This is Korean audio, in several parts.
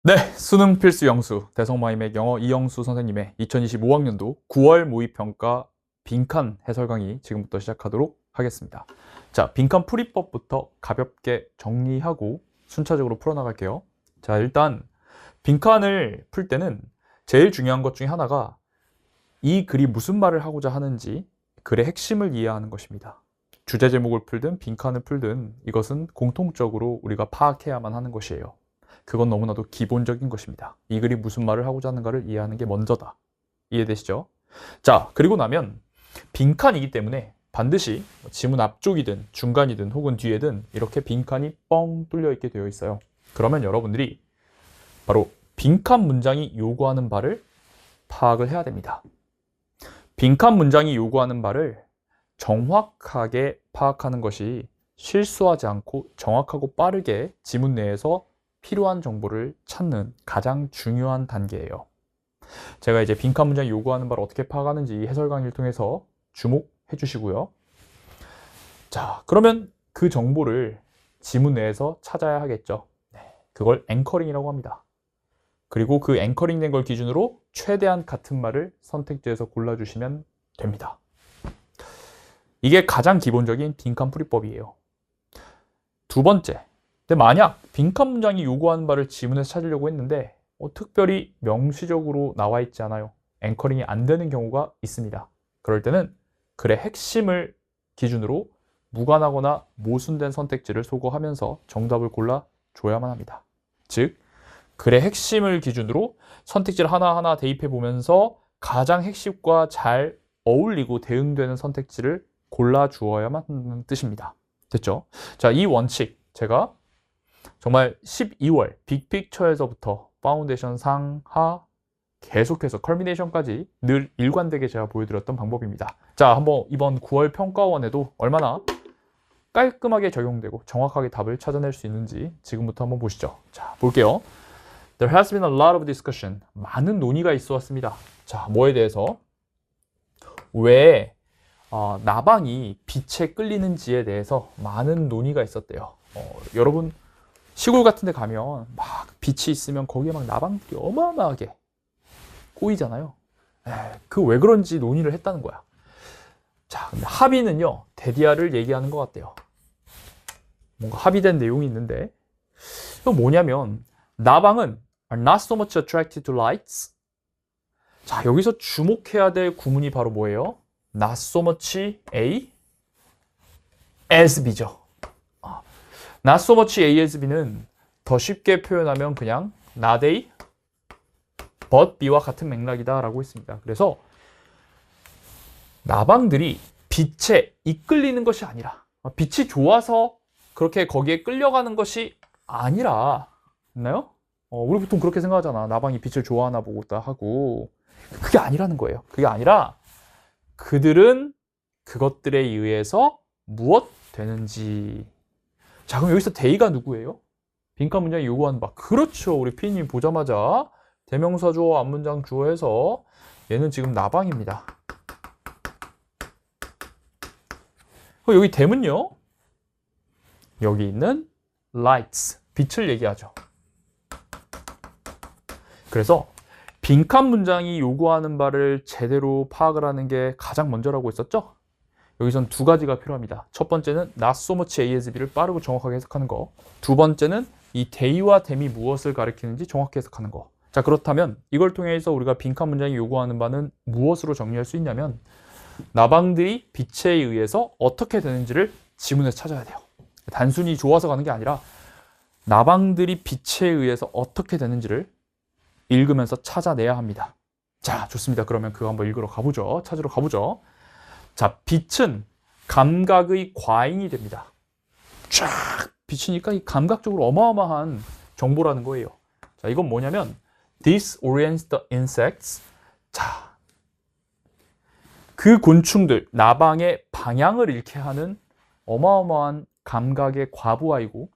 네, 수능 필수 영수 대성마이맥 영어 이영수 선생님의 2025학년도 9월 모의평가 빈칸 해설 강의 지금부터 시작하도록 하겠습니다. 자, 빈칸 풀이법부터 가볍게 정리하고 순차적으로 풀어나갈게요. 자, 일단 빈칸을 풀 때는 제일 중요한 것 중에 하나가 이 글이 무슨 말을 하고자 하는지 글의 핵심을 이해하는 것입니다. 주제 제목을 풀든 빈칸을 풀든 이것은 공통적으로 우리가 파악해야만 하는 것이에요. 그건 너무나도 기본적인 것입니다. 이 글이 무슨 말을 하고자 하는가를 이해하는 게 먼저다. 이해되시죠? 자, 그리고 나면 빈칸이기 때문에 반드시 지문 앞쪽이든 중간이든 혹은 뒤에든 이렇게 빈칸이 뻥 뚫려 있게 되어 있어요. 그러면 여러분들이 바로 빈칸 문장이 요구하는 바를 파악을 해야 됩니다. 빈칸 문장이 요구하는 바를 정확하게 파악하는 것이 실수하지 않고 정확하고 빠르게 지문 내에서 필요한 정보를 찾는 가장 중요한 단계예요. 제가 이제 빈칸 문장이 요구하는 바를 어떻게 파악하는지 해설 강의를 통해서 주목해 주시고요. 자, 그러면 그 정보를 지문 내에서 찾아야 하겠죠. 그걸 앵커링이라고 합니다. 그리고 그 앵커링 된 걸 기준으로 최대한 같은 말을 선택지에서 골라주시면 됩니다. 이게 가장 기본적인 빈칸 풀이법이에요. 두 번째, 근데 만약 빈칸 문장이 요구하는 바를 지문에서 찾으려고 했는데 특별히 명시적으로 나와 있지 않아요. 앵커링이 안 되는 경우가 있습니다. 그럴 때는 글의 핵심을 기준으로 무관하거나 모순된 선택지를 소거하면서 정답을 골라줘야만 합니다. 즉, 글의 핵심을 기준으로 선택지를 하나하나 대입해 보면서 가장 핵심과 잘 어울리고 대응되는 선택지를 골라주어야만 하는 뜻입니다. 됐죠? 자, 이 원칙 제가 정말 12월 빅픽처에서부터 파운데이션 상하 계속해서 컬미네이션까지 늘 일관되게 제가 보여드렸던 방법입니다. 자, 한번 이번 9월 평가원에도 얼마나 깔끔하게 적용되고 정확하게 답을 찾아낼 수 있는지 지금부터 한번 보시죠. 자, 볼게요. There has been a lot of discussion. 많은 논의가 있어 왔습니다. 자, 뭐에 대해서? 왜 나방이 빛에 끌리는지에 대해서 많은 논의가 있었대요. 여러분 시골 같은 데 가면 막 빛이 있으면 거기에 막 나방들이 어마어마하게 꼬이잖아요. 그 왜 그런지 논의를 했다는 거야. 자, 근데 합의는요, 데디아를 얘기하는 것 같대요. 뭔가 합의된 내용이 있는데, 이거 뭐냐면, 나방은 are not so much attracted to lights. 자, 여기서 주목해야 될 구문이 바로 뭐예요? Not so much A as B죠. Not so much A as B는 더 쉽게 표현하면 그냥 not A but B와 같은 맥락이다 라고 했습니다. 그래서 나방들이 빛에 이끌리는 것이 아니라 빛이 좋아서 그렇게 거기에 끌려가는 것이 아니라 있나요? 우리 보통 그렇게 생각하잖아. 나방이 빛을 좋아하나 보다 하고 그게 아니라는 거예요. 그게 아니라 그들은 그것들에 의해서 무엇 되는지. 자, 그럼 여기서 대의가 누구예요? 빈칸 문장이 요구하는 바. 그렇죠. 우리 피디님 보자마자 대명사 주어, 앞문장 주어 해서 얘는 지금 나방입니다. 여기 대문요. 여기 있는 lights, 빛을 얘기하죠. 그래서 빈칸 문장이 요구하는 바를 제대로 파악을 하는 게 가장 먼저라고 했었죠? 여기선 두 가지가 필요합니다. 첫 번째는 not so much A as B를 빠르고 정확하게 해석하는 거. 두 번째는 이 대의와 댐이 무엇을 가리키는지 정확히 해석하는 거. 자, 그렇다면 이걸 통해서 우리가 빈칸 문장이 요구하는 바는 무엇으로 정리할 수 있냐면 나방들이 빛에 의해서 어떻게 되는지를 지문에서 찾아야 돼요. 단순히 좋아서 가는 게 아니라 나방들이 빛에 의해서 어떻게 되는지를 읽으면서 찾아내야 합니다. 자, 좋습니다. 그러면 그거 한번 읽으러 가보죠. 찾으러 가보죠. 자, 빛은 감각의 과잉이 됩니다. 쫙 비치니까 이 감각적으로 어마어마한 정보라는 거예요. 자, 이건 뭐냐면 This orients the insects. 자, 그 곤충들, 나방의 방향을 잃게 하는 어마어마한 감각의 과부하이고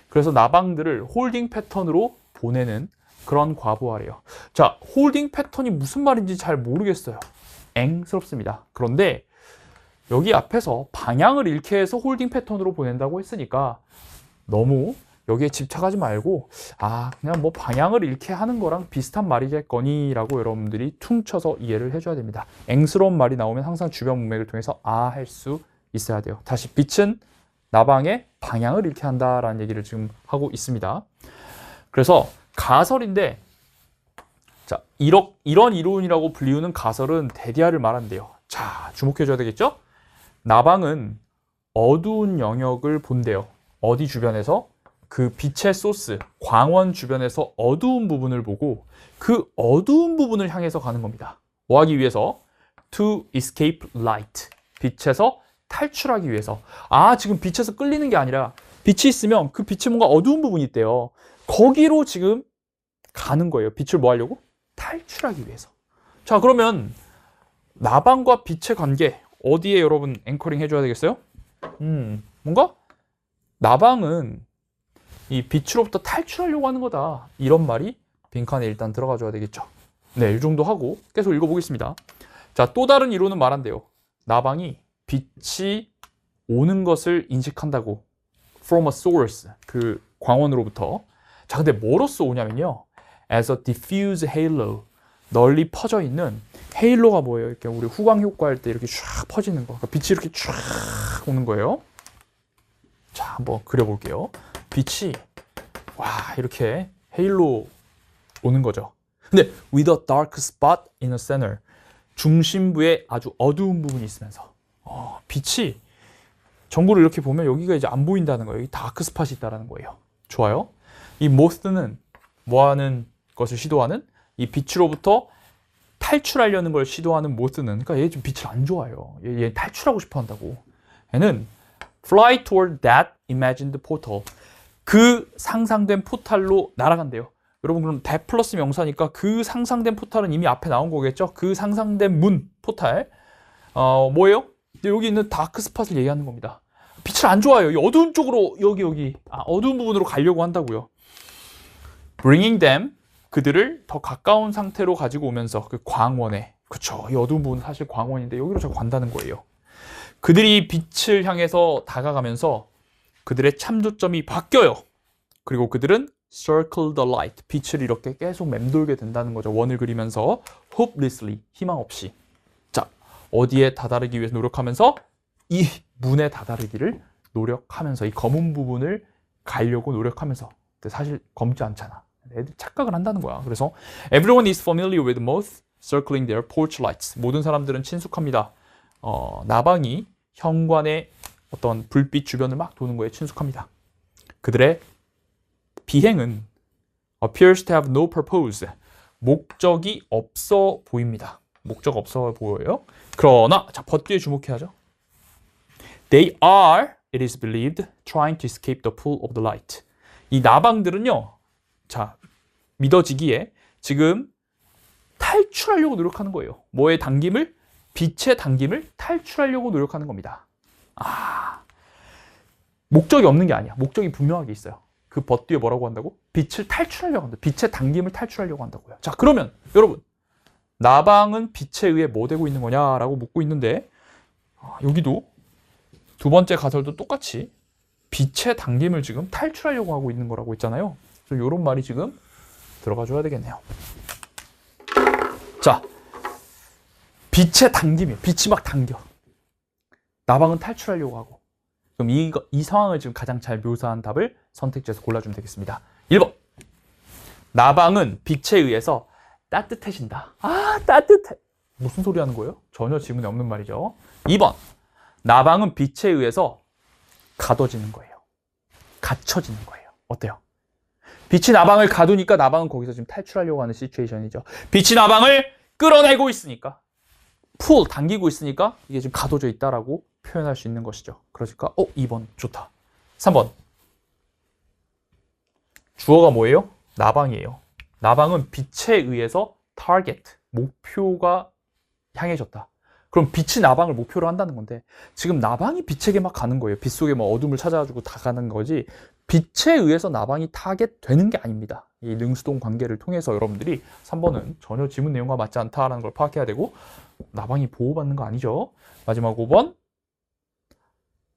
그래서 나방들을 홀딩 패턴으로 보내는 그런 과부하래요. 자, 홀딩 패턴이 무슨 말인지 잘 모르겠어요. 앵스럽습니다. 그런데 여기 앞에서 방향을 잃게 해서 홀딩 패턴으로 보낸다고 했으니까 너무 여기에 집착하지 말고 그냥 뭐 방향을 잃게 하는 거랑 비슷한 말이겠거니라고 여러분들이 퉁쳐서 이해를 해줘야 됩니다. 앵스러운 말이 나오면 항상 주변 문맥을 통해서 할 수 있어야 돼요. 다시 빛은 나방의 방향을 잃게 한다라는 얘기를 지금 하고 있습니다. 그래서 가설인데 자, 이런 이론이라고 불리우는 가설은 대디아를 말한대요. 자, 주목해줘야 되겠죠? 나방은 어두운 영역을 본대요. 어디 주변에서? 그 빛의 소스, 광원 주변에서 어두운 부분을 보고 그 어두운 부분을 향해서 가는 겁니다. 뭐 하기 위해서? To escape light. 빛에서 탈출하기 위해서. 지금 빛에서 끌리는 게 아니라 빛이 있으면 그 빛에 뭔가 어두운 부분이 있대요. 거기로 지금 가는 거예요. 빛을 뭐 하려고? 탈출하기 위해서. 자, 그러면 나방과 빛의 관계 어디에 여러분 앵커링 해줘야 되겠어요? 뭔가 나방은 이 빛으로부터 탈출하려고 하는 거다. 이런 말이 빈칸에 일단 들어가 줘야 되겠죠. 네, 이 정도 하고 계속 읽어보겠습니다. 자, 또 다른 이론은 말한대요. 나방이 빛이 오는 것을 인식한다고. From a source. 그 광원으로부터. 자, 근데 뭐로써 오냐면요. As a diffuse halo. 널리 퍼져 있는 헤일로가 뭐예요? 이렇게 우리 후광 효과 할 때 이렇게 쫙 퍼지는 거. 그러니까 빛이 이렇게 쫙 오는 거예요. 자, 한번 그려볼게요. 빛이 이렇게 헤일로 오는 거죠. 근데 with a dark spot in the center. 중심부에 아주 어두운 부분이 있으면서 빛이 전구를 이렇게 보면 여기가 이제 안 보인다는 거예요. 여기 다크 스팟이 있다는 거예요. 좋아요. 이 모스는 뭐 하는 것을 시도하는? 이 빛으로부터 탈출하려는 걸 시도하는 모스는, 그러니까 얘 좀 빛을 안 좋아해요. 얘 탈출하고 싶어 한다고. 얘는 fly toward that imagined portal. 그 상상된 포탈로 날아간대요. 여러분, 그럼 that 플러스 명사니까 그 상상된 포탈은 이미 앞에 나온 거겠죠? 그 상상된 문, 포탈. 뭐예요? 여기 있는 다크 스팟을 얘기하는 겁니다. 빛을 안 좋아해요. 이 어두운 쪽으로, 어두운 부분으로 가려고 한다고요. bringing them, 그들을 더 가까운 상태로 가지고 오면서 그 광원에, 그쵸, 이 어두운 부분은 사실 광원인데 여기로 자꾸 간다는 거예요. 그들이 빛을 향해서 다가가면서 그들의 참조점이 바뀌어요. 그리고 그들은 circle the light, 빛을 이렇게 계속 맴돌게 된다는 거죠. 원을 그리면서 hopelessly, 희망 없이. 자, 어디에 다다르기 위해서 노력하면서? 이 문에 다다르기를 노력하면서, 이 검은 부분을 가려고 노력하면서. 근데 사실 검지 않잖아. 애들 착각을 한다는 거야. 그래서 everyone is familiar with moths circling their porch lights. 모든 사람들은 친숙합니다. 나방이 현관의 어떤 불빛 주변을 막 도는 거에 친숙합니다. 그들의 비행은 appears to have no purpose. 목적이 없어 보입니다. 목적 없어 보여요. 그러나 자, but 뒤에 주목해야죠. They are, it is believed, trying to escape the pull of the light. 이 나방들은요. 자, 믿어지기에 지금 탈출하려고 노력하는 거예요. 뭐의 당김을? 빛의 당김을 탈출하려고 노력하는 겁니다. 목적이 없는 게 아니야. 목적이 분명하게 있어요. 그 벗 뒤에 뭐라고 한다고? 빛을 탈출하려고 한다. 빛의 당김을 탈출하려고 한다고요. 자, 그러면 여러분, 나방은 빛에 의해 뭐 되고 있는 거냐라고 묻고 있는데, 여기도 두 번째 가설도 똑같이 빛의 당김을 지금 탈출하려고 하고 있는 거라고 있잖아요. 그래서 이런 말이 지금 들어가 줘야 되겠네요. 자, 빛의 당김이에요. 빛이 막 당겨. 나방은 탈출하려고 하고. 그럼 이 상황을 지금 가장 잘 묘사한 답을 선택지에서 골라주면 되겠습니다. 1번. 나방은 빛에 의해서 따뜻해진다. 따뜻해. 무슨 소리 하는 거예요? 전혀 지문에 없는 말이죠. 2번. 나방은 빛에 의해서 가둬지는 거예요. 갇혀지는 거예요. 어때요? 빛이 나방을 가두니까 나방은 거기서 지금 탈출하려고 하는 시츄에이션이죠. 빛이 나방을 끌어내고 있으니까, 당기고 있으니까 이게 지금 가둬져 있다라고 표현할 수 있는 것이죠. 그러니까 2번 좋다. 3번. 주어가 뭐예요? 나방이에요. 나방은 빛에 의해서 target, 목표가 향해졌다. 그럼 빛이 나방을 목표로 한다는 건데, 지금 나방이 빛에게 막 가는 거예요. 빛 속에 뭐 어둠을 찾아가지고 다 가는 거지, 빛에 의해서 나방이 타겟 되는 게 아닙니다. 이 능수동 관계를 통해서 여러분들이 3번은 전혀 지문 내용과 맞지 않다라는 걸 파악해야 되고, 나방이 보호받는 거 아니죠. 마지막 5번.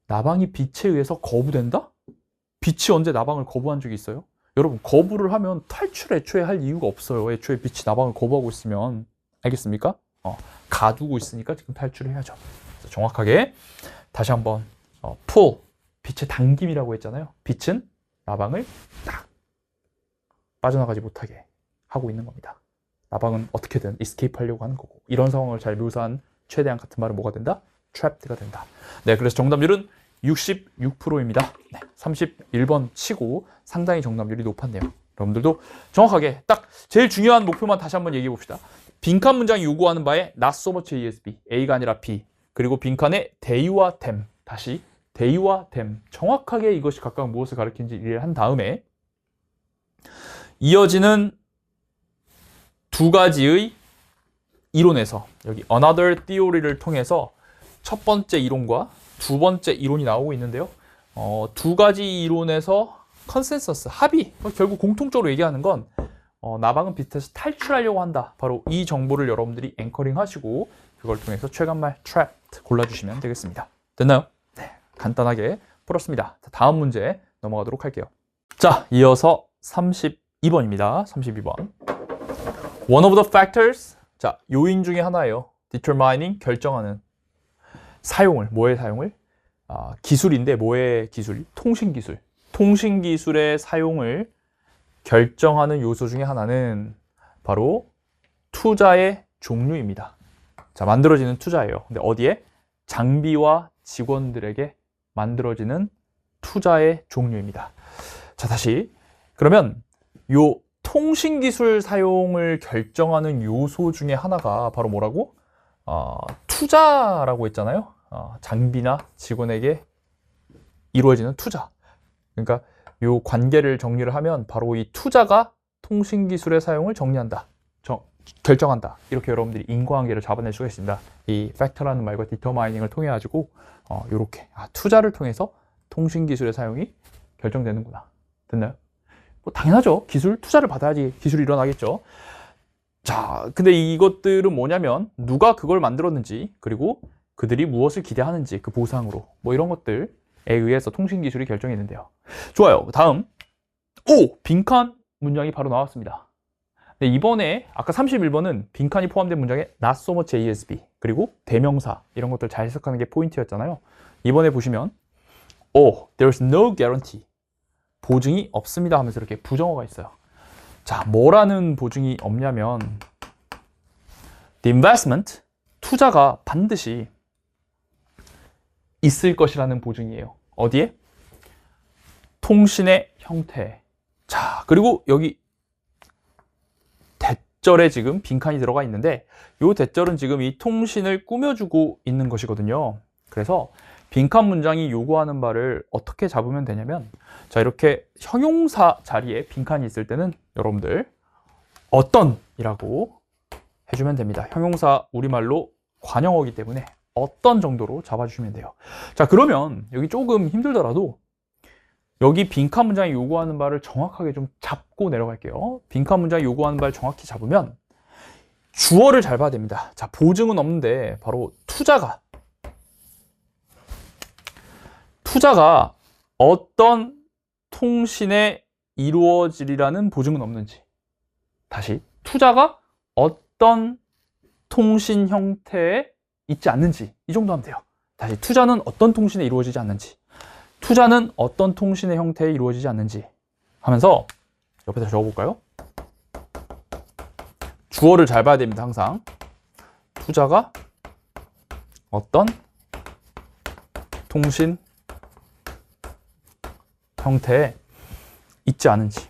나방이 빛에 의해서 거부된다? 빛이 언제 나방을 거부한 적이 있어요? 여러분, 거부를 하면 탈출 애초에 할 이유가 없어요. 애초에 빛이 나방을 거부하고 있으면. 알겠습니까? 가두고 있으니까 지금 탈출해야죠. 정확하게 다시 한번 pull, 빛의 당김이라고 했잖아요. 빛은 나방을 딱 빠져나가지 못하게 하고 있는 겁니다. 나방은 어떻게든 escape 하려고 하는 거고, 이런 상황을 잘 묘사한 최대한 같은 말은 뭐가 된다? trapped가 된다. 네, 그래서 정답률은 66%입니다. 네, 31번 치고 상당히 정답률이 높았네요. 여러분들도 정확하게 딱 제일 중요한 목표만 다시 한번 얘기해 봅시다. 빈칸 문장이 요구하는 바에 not so much as B, A가 아니라 B, 그리고 빈칸에 they와 them, 다시 they와 them, 정확하게 이것이 각각 무엇을 가리키는지 이해를 한 다음에 이어지는 두 가지의 이론에서 여기 another theory를 통해서 첫 번째 이론과 두 번째 이론이 나오고 있는데요. 두 가지 이론에서 컨센서스, 합의, 결국 공통적으로 얘기하는 건 나방은 빛에서 탈출하려고 한다. 바로 이 정보를 여러분들이 앵커링 하시고 그걸 통해서 최간말 trapped 골라주시면 되겠습니다. 됐나요? 네, 간단하게 풀었습니다. 자, 다음 문제 넘어가도록 할게요. 자, 이어서 32번입니다. 32번. One of the factors, 자, 요인 중에 하나예요. determining, 결정하는 사용을, 뭐의 사용을? 기술인데 뭐의 기술? 통신기술. 통신기술의 사용을 결정하는 요소 중에 하나는 바로 투자의 종류입니다. 자, 만들어지는 투자예요. 근데 어디에? 장비와 직원들에게 만들어지는 투자의 종류입니다. 자, 다시. 그러면 요 통신기술 사용을 결정하는 요소 중에 하나가 바로 뭐라고? 투자라고 했잖아요. 장비나 직원에게 이루어지는 투자. 그러니까 요 관계를 정리를 하면 바로 이 투자가 통신기술의 사용을 정리한다. 결정한다. 이렇게 여러분들이 인과관계를 잡아낼 수가 있습니다. 이 factor라는 말과 determining을 통해 가지고 요렇게 투자를 통해서 통신기술의 사용이 결정되는구나. 됐나요? 뭐 당연하죠. 투자를 받아야지 기술이 일어나겠죠. 자, 근데 이것들은 뭐냐면 누가 그걸 만들었는지, 그리고 그들이 무엇을 기대하는지 그 보상으로 뭐 이런 것들에 의해서 통신기술이 결정했는데요. 좋아요. 다음 빈칸 문장이 바로 나왔습니다. 네, 이번에 아까 31번은 빈칸이 포함된 문장에 not so much as B, 그리고 대명사 이런 것들 잘 해석하는 게 포인트였잖아요. 이번에 보시면 there's no guarantee, 보증이 없습니다 하면서 이렇게 부정어가 있어요. 자, 뭐라는 보증이 없냐면 the investment, 투자가 반드시 있을 것이라는 보증이에요. 어디에? 통신의 형태. 자, 그리고 여기 대절에 지금 빈칸이 들어가 있는데 이 대절은 지금 이 통신을 꾸며주고 있는 것이거든요. 그래서 빈칸 문장이 요구하는 바를 어떻게 잡으면 되냐면, 자, 이렇게 형용사 자리에 빈칸이 있을 때는 여러분들 어떤이라고 해주면 됩니다. 형용사 우리말로 관형어기 때문에 어떤 정도로 잡아주시면 돼요. 자, 그러면 여기 조금 힘들더라도 여기 빈칸 문장이 요구하는 바를 정확하게 좀 잡고 내려갈게요. 빈칸 문장이 요구하는 바를 정확히 잡으면 주어를 잘 봐야 됩니다. 자, 보증은 없는데 바로 투자가 어떤 통신에 이루어지리라는 보증은 없는지, 다시 투자가 어떤 통신 형태에 있지 않는지, 이 정도 하면 돼요. 다시 투자는 어떤 통신에 이루어지지 않는지, 투자는 어떤 통신의 형태에 이루어지지 않는지 하면서 옆에다 적어볼까요? 주어를 잘 봐야 됩니다. 항상 투자가 어떤 통신 형태에 있지 않은지,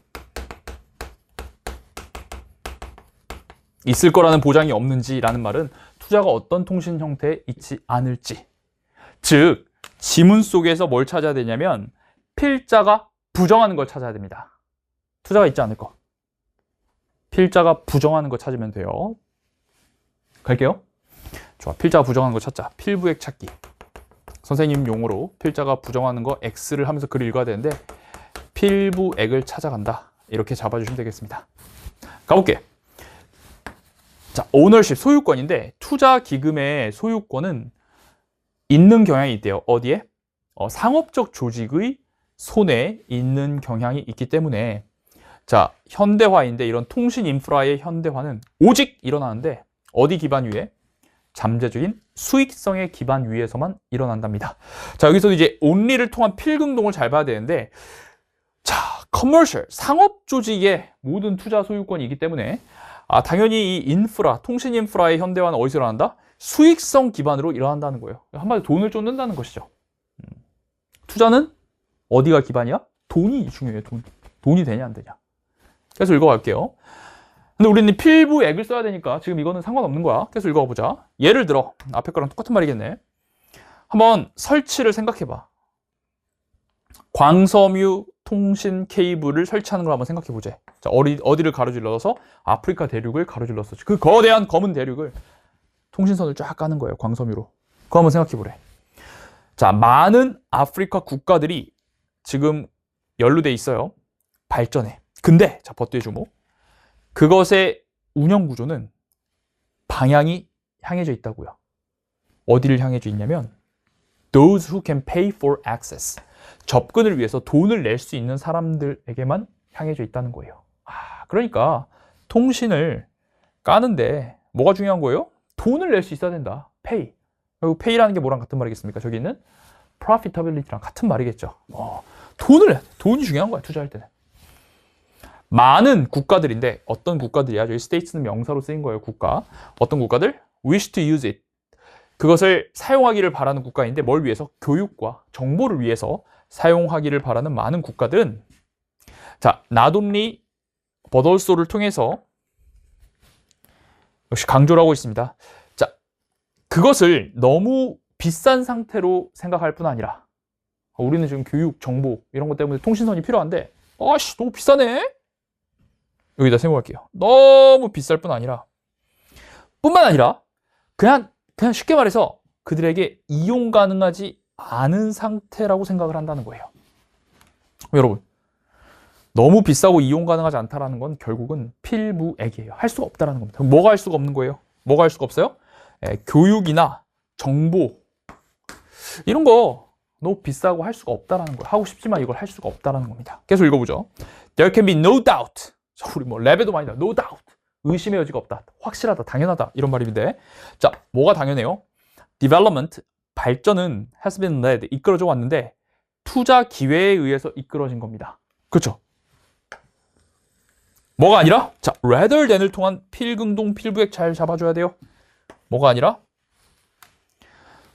있을 거라는 보장이 없는지 라는 말은 투자가 어떤 통신 형태에 있지 않을지, 즉 지문 속에서 뭘 찾아야 되냐면 필자가 부정하는 걸 찾아야 됩니다. 투자가 있지 않을 거, 필자가 부정하는 거 찾으면 돼요. 갈게요. 좋아, 필자가 부정하는 거 찾자. 필부액 찾기. 선생님 용어로 필자가 부정하는 거 X를 하면서 글을 읽어야 되는데 필부액을 찾아간다. 이렇게 잡아주시면 되겠습니다. 가볼게. 자, 오너십, 소유권인데 투자 기금의 소유권은 있는 경향이 있대요. 어디에? 상업적 조직의 손에 있는 경향이 있기 때문에 자, 현대화인데 이런 통신 인프라의 현대화는 오직 일어나는데 어디 기반 위에? 잠재적인 수익성의 기반 위에서만 일어난답니다. 자, 여기서도 이제 only를 통한 필금동을 잘 봐야 되는데 자, 커머셜, 상업 조직의 모든 투자 소유권이 있기 때문에 당연히 이 인프라, 통신 인프라의 현대화는 어디서 일어난다? 수익성 기반으로 일어난다는 거예요. 한마디로 돈을 쫓는다는 것이죠. 투자는 어디가 기반이야? 돈이 중요해요. 돈이 되냐 안 되냐. 계속 읽어갈게요. 근데 우리는 필부액을 써야 되니까 지금 이거는 상관없는 거야. 계속 읽어보자. 예를 들어 앞에 거랑 똑같은 말이겠네. 한번 설치를 생각해봐. 광섬유 통신 케이블을 설치하는 걸 한번 생각해보자. 자, 어디를 가로질러서 아프리카 대륙을 가로질렀어. 그 거대한 검은 대륙을 통신선을 쫙 까는 거예요. 광섬유로. 그거 한번 생각해보래. 자, 많은 아프리카 국가들이 지금 연루돼 있어요. 발전해. 근데 자, 버트의 주목. 그것의 운영 구조는 방향이 향해져 있다고요. 어디를 향해져 있냐면 those who can pay for access. 접근을 위해서 돈을 낼 수 있는 사람들에게만 향해져 있다는 거예요. 그러니까 통신을 까는데 뭐가 중요한 거예요? 돈을 낼 수 있어야 된다. pay. 그리고 pay라는 게 뭐랑 같은 말이겠습니까? 저기는 profitability랑 같은 말이겠죠. 돈이 중요한 거야. 투자할 때는. 많은 국가들인데 어떤 국가들이야? 저희 states는 명사로 쓰인 거예요. 국가. 어떤 국가들? wish to use it. 그것을 사용하기를 바라는 국가인데 뭘 위해서? 교육과 정보를 위해서 사용하기를 바라는 많은 국가들은 자, not only but also를 통해서 역시 강조를 하고 있습니다. 자, 그것을 너무 비싼 상태로 생각할 뿐 아니라 우리는 지금 교육, 정보 이런 것 때문에 통신선이 필요한데 너무 비싸네? 여기다 세모할게요. 너무 비쌀 뿐 아니라 뿐만 아니라 그냥 쉽게 말해서 그들에게 이용 가능하지 않은 상태라고 생각을 한다는 거예요. 여러분, 너무 비싸고 이용 가능하지 않다라는 건 결국은 필부액이에요. 할 수가 없다라는 겁니다. 그럼 뭐가 할 수가 없는 거예요? 뭐가 할 수가 없어요? 교육이나 정보 이런 거 너무 비싸고 할 수가 없다라는 거예요. 하고 싶지만 이걸 할 수가 없다라는 겁니다. 계속 읽어보죠. There can be no doubt. 우리 레벨도 많이 나. No doubt. 의심의 여지가 없다. 확실하다. 당연하다. 이런 말인데 자, 뭐가 당연해요? Development, 발전은 has been led, 이끌어져 왔는데 투자 기회에 의해서 이끌어진 겁니다. 그렇죠? 뭐가 아니라 자, rather than을 통한 필금동, 필부액 잘 잡아줘야 돼요. 뭐가 아니라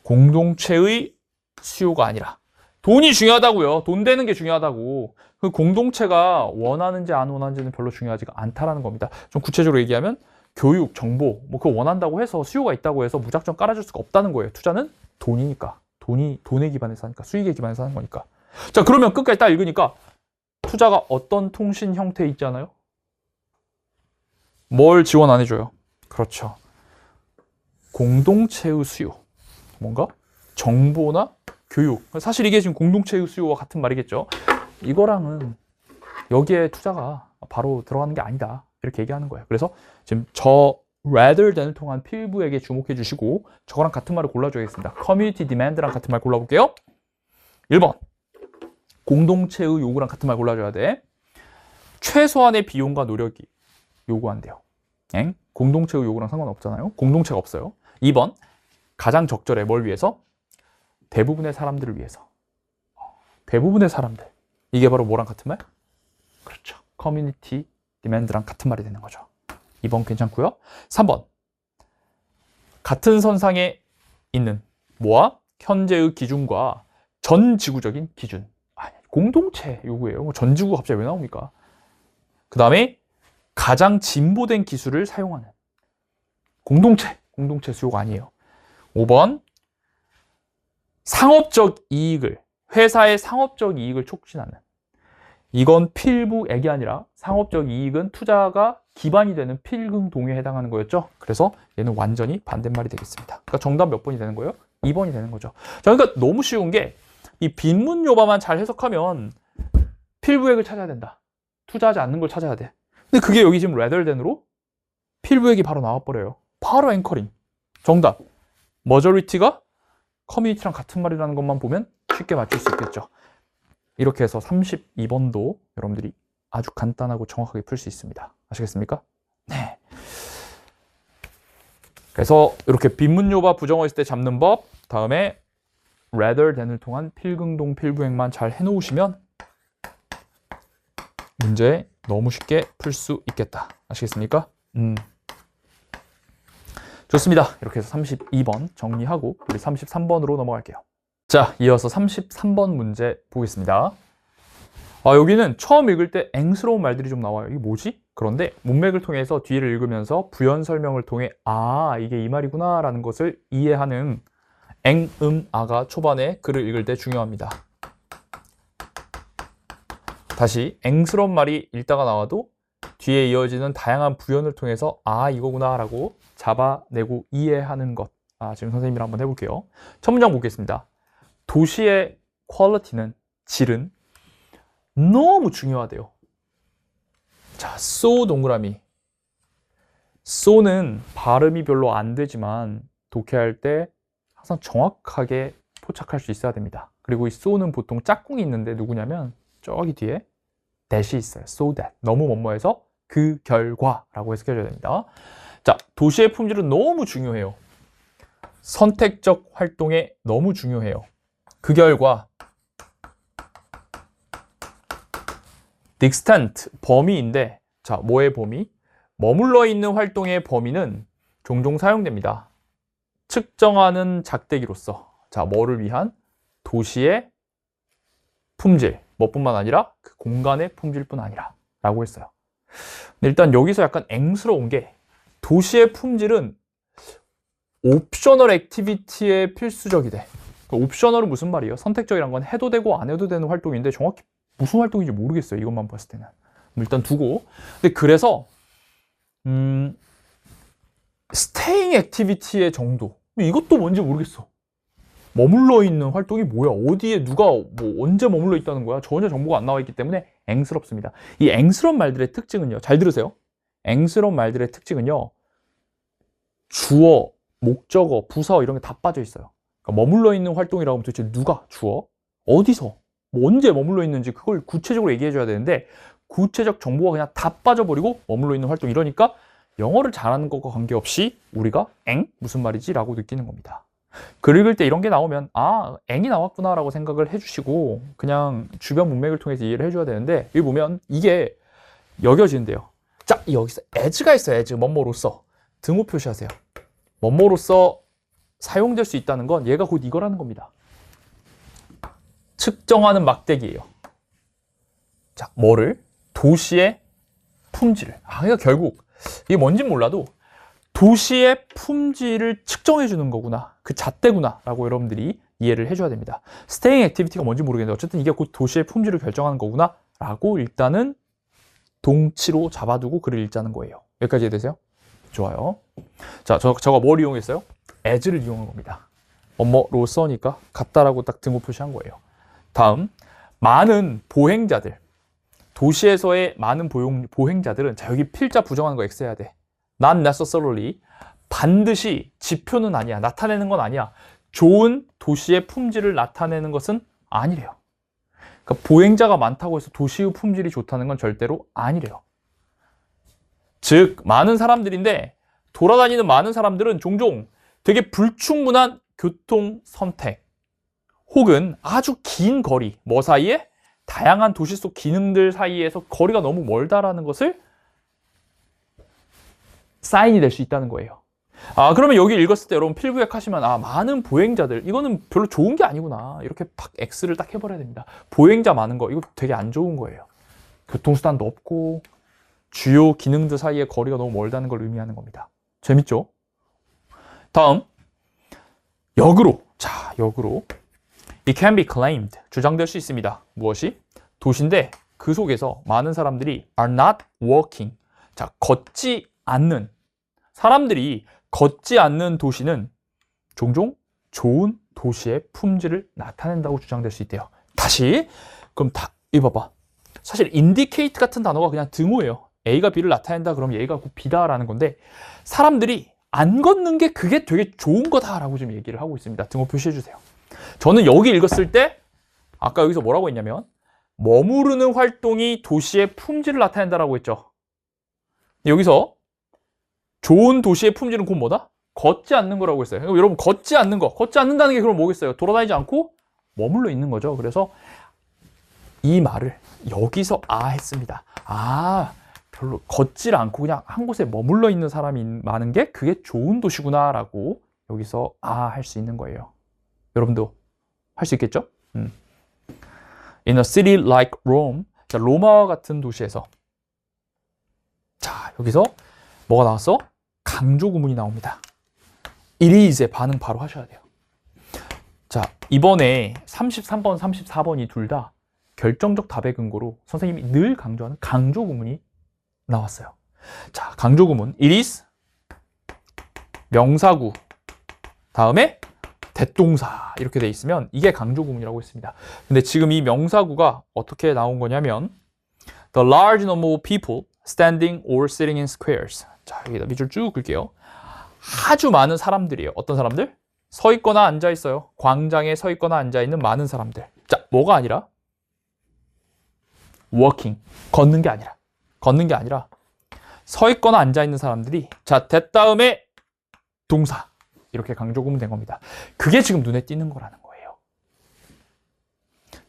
공동체의 수요가 아니라 돈이 중요하다고요. 돈 되는 게 중요하다고. 그 공동체가 원하는지 안 원하는지는 별로 중요하지가 않다라는 겁니다. 좀 구체적으로 얘기하면 교육, 정보 뭐 그거 원한다고 해서 수요가 있다고 해서 무작정 깔아줄 수가 없다는 거예요. 투자는 돈이니까. 돈에 기반해서 하니까. 수익에 기반해서 하는 거니까. 자, 그러면 끝까지 딱 읽으니까 투자가 어떤 통신 형태에 있잖아요. 뭘 지원 안 해줘요? 그렇죠. 공동체의 수요. 뭔가? 정보나 교육. 사실 이게 지금 공동체의 수요와 같은 말이겠죠. 이거랑은 여기에 투자가 바로 들어가는 게 아니다. 이렇게 얘기하는 거예요. 그래서 지금 저 rather than을 통한 필부에게 주목해 주시고 저거랑 같은 말을 골라줘야겠습니다. community demand랑 같은 말 골라볼게요. 1번. 공동체의 요구랑 같은 말 골라줘야 돼. 최소한의 비용과 노력이 요구한대요. 공동체의 요구랑 상관없잖아요. 공동체가 없어요. 2번. 가장 적절해. 뭘 위해서? 대부분의 사람들을 위해서. 대부분의 사람들. 이게 바로 뭐랑 같은 말? 그렇죠. 커뮤니티 디맨드랑 같은 말이 되는 거죠. 2번 괜찮고요. 3번. 같은 선상에 있는 뭐와? 현재의 기준과 전 지구적인 기준. 공동체 요구예요. 전 지구가 갑자기 왜 나옵니까? 그 다음에 가장 진보된 기술을 사용하는 공동체 수요가 아니에요. 5번. 상업적 이익을, 회사의 상업적 이익을 촉진하는. 이건 필부액이 아니라 상업적 이익은 투자가 기반이 되는 필금동에 해당하는 거였죠. 그래서 얘는 완전히 반대말이 되겠습니다. 그러니까 정답 몇 번이 되는 거예요? 2번이 되는 거죠. 자, 그러니까 너무 쉬운 게 이 빈문 요바만 잘 해석하면 필부액을 찾아야 된다. 투자하지 않는 걸 찾아야 돼. 근데 그게 여기 지금 rather than으로 필부액이 바로 나와버려요. 바로 앵커링. 정답. majority가 커뮤니티랑 같은 말이라는 것만 보면 쉽게 맞출 수 있겠죠. 이렇게 해서 32번도 여러분들이 아주 간단하고 정확하게 풀 수 있습니다. 아시겠습니까? 네. 그래서 이렇게 빈문요바 부정어 있을 때 잡는 법, 다음에 rather than을 통한 필긍동 필부행만 잘 해놓으시면 문제 너무 쉽게 풀 수 있겠다. 아시겠습니까? 좋습니다. 이렇게 해서 32번 정리하고 우리 33번으로 넘어갈게요. 자, 이어서 33번 문제 보겠습니다. 여기는 처음 읽을 때 앵스러운 말들이 좀 나와요. 이게 뭐지? 그런데 문맥을 통해서 뒤를 읽으면서 부연 설명을 통해 이게 이 말이구나 라는 것을 이해하는 아가 초반에 글을 읽을 때 중요합니다. 다시 앵스러운 말이 읽다가 나와도 뒤에 이어지는 다양한 부연을 통해서 이거구나 라고 잡아내고 이해하는 것. 지금 선생님이랑 한번 해볼게요. 첫 문장 보겠습니다. 도시의 퀄리티는, 질은 너무 중요하대요. 자, so 동그라미. so는 발음이 별로 안 되지만 독해할 때 항상 정확하게 포착할 수 있어야 됩니다. 그리고 이 so는 보통 짝꿍이 있는데 누구냐면 저기 뒤에 that이 있어요. so that. 너무 뭐뭐해서 그 결과라고 해석해줘야 됩니다. 자, 도시의 품질은 너무 중요해요. 선택적 활동에 너무 중요해요. 그 결과 the extent, 범위인데, 자, 뭐의 범위? 머물러 있는 활동의 범위는 종종 사용됩니다. 측정하는 작대기로서, 자, 뭐를 위한? 도시의 품질, 뭐뿐만 아니라 그 공간의 품질뿐 아니라 라고 했어요. 근데 일단 여기서 약간 앵스러운 게 도시의 품질은 옵셔널 액티비티에 필수적이대. 옵셔널은 무슨 말이에요? 선택적이란 건 해도 되고 안 해도 되는 활동인데 정확히 무슨 활동인지 모르겠어요. 이것만 봤을 때는. 일단 두고. 근데 그래서 스테잉 액티비티의 정도. 이것도 뭔지 모르겠어. 머물러 있는 활동이 뭐야? 어디에 누가 언제 머물러 있다는 거야? 전혀 정보가 안 나와 있기 때문에 앵스럽습니다. 이 앵스러운 말들의 특징은요. 잘 들으세요. 앵스러운 말들의 특징은요. 주어, 목적어, 부사어 이런 게 다 빠져 있어요. 그러니까 머물러 있는 활동이라고 하면 도대체 누가? 주어? 어디서? 언제 머물러 있는지 그걸 구체적으로 얘기해 줘야 되는데 구체적 정보가 그냥 다 빠져버리고 머물러 있는 활동 이러니까 영어를 잘하는 것과 관계없이 우리가 무슨 말이지? 라고 느끼는 겁니다. 글 읽을 때 이런 게 나오면 앵이 나왔구나 라고 생각을 해주시고 그냥 주변 문맥을 통해서 이해를 해줘야 되는데 여기 보면 이게 여겨지는데요. 자, 여기서 as가 있어요. as, 뭐뭐로서. 등호 표시하세요. 뭐뭐로서 사용될 수 있다는 건 얘가 곧 이거라는 겁니다. 측정하는 막대기예요. 자, 뭐를? 도시의 품질을. 그러니까 결국 이게 뭔지 몰라도 도시의 품질을 측정해 주는 거구나. 그 잣대구나 라고 여러분들이 이해를 해줘야 됩니다. 스테잉 액티비티가 뭔지 모르겠는데 어쨌든 이게 곧 도시의 품질을 결정하는 거구나 라고 일단은 동치로 잡아두고 글을 읽자는 거예요. 여기까지 이해되세요? 좋아요. 자, 저가 뭘 이용했어요? as를 이용한 겁니다. 뭐뭐로서니까 같다라고 딱 등호 표시한 거예요. 다음, 많은 보행자들. 도시에서의 많은 보행자들은, 자, 여기 필자 부정하는 거 X 해야 돼. Not necessarily. 반드시 지표는 아니야. 나타내는 건 아니야. 좋은 도시의 품질을 나타내는 것은 아니래요. 그러니까 보행자가 많다고 해서 도시의 품질이 좋다는 건 절대로 아니래요. 즉, 많은 사람들인데 돌아다니는 많은 사람들은 종종 되게 불충분한 교통 선택 혹은 아주 긴 거리, 뭐 사이에? 다양한 도시 속 기능들 사이에서 거리가 너무 멀다라는 것을 사인이 될 수 있다는 거예요. 그러면 여기 읽었을 때 여러분 필부역 하시면 많은 보행자들, 이거는 별로 좋은 게 아니구나. 이렇게 팍 X를 딱 해버려야 됩니다. 보행자 많은 거, 이거 되게 안 좋은 거예요. 교통수단도 없고 주요 기능들 사이에 거리가 너무 멀다는 걸 의미하는 겁니다. 재밌죠? 다음, 역으로. 자, 역으로. It can be claimed. 주장될 수 있습니다. 무엇이? 도시인데 그 속에서 많은 사람들이 are not walking. 자, 걷지 않는. 사람들이 걷지 않는 도시는 종종 좋은 도시의 품질을 나타낸다고 주장될 수 있대요. 다시. 그럼 이거 봐봐. 사실 indicate 같은 단어가 그냥 등호예요. A가 B를 나타낸다 그러면 A가 곧 B다라는 건데 사람들이 안 걷는 게 그게 되게 좋은 거다라고 지금 얘기를 하고 있습니다. 등호 표시해 주세요. 저는 여기 읽었을 때 아까 여기서 뭐라고 했냐면 머무르는 활동이 도시의 품질을 나타낸다라고 했죠. 여기서 좋은 도시의 품질은 곧 뭐다? 걷지 않는 거라고 했어요. 여러분, 걷지 않는 거, 걷지 않는다는 게 그럼 뭐겠어요? 돌아다니지 않고 머물러 있는 거죠. 그래서 이 말을 여기서 했습니다. 별로 걷질 않고 그냥 한 곳에 머물러 있는 사람이 많은 게 그게 좋은 도시구나라고 여기서 할 수 있는 거예요. 여러분도 할 수 있겠죠? In a city like Rome, 자, 로마와 같은 도시에서, 자, 여기서 뭐가 나왔어? 강조 구문이 나옵니다. It is의 반응 바로 하셔야 돼요. 자, 이번에 33번, 34번이 둘 다 결정적 답의 근거로 선생님이 늘 강조하는 강조 구문이 나왔어요. 자, 강조 구문. It is 명사구 다음에 대동사 이렇게 돼 있으면 이게 강조 구문이라고 했습니다. 근데 지금 이 명사구가 어떻게 나온 거냐면 The large number of people standing or sitting in squares. 자, 여기다 밑줄 쭉 긁게요. 아주 많은 사람들이에요. 어떤 사람들? 서 있거나 앉아 있어요. 광장에 서 있거나 앉아 있는 많은 사람들. 자, 뭐가 아니라 walking, 걷는 게 아니라 서 있거나 앉아 있는 사람들이, 자, that 다음에 동사 이렇게 강조 구문 된 겁니다. 그게 지금 눈에 띄는 거라는 거예요.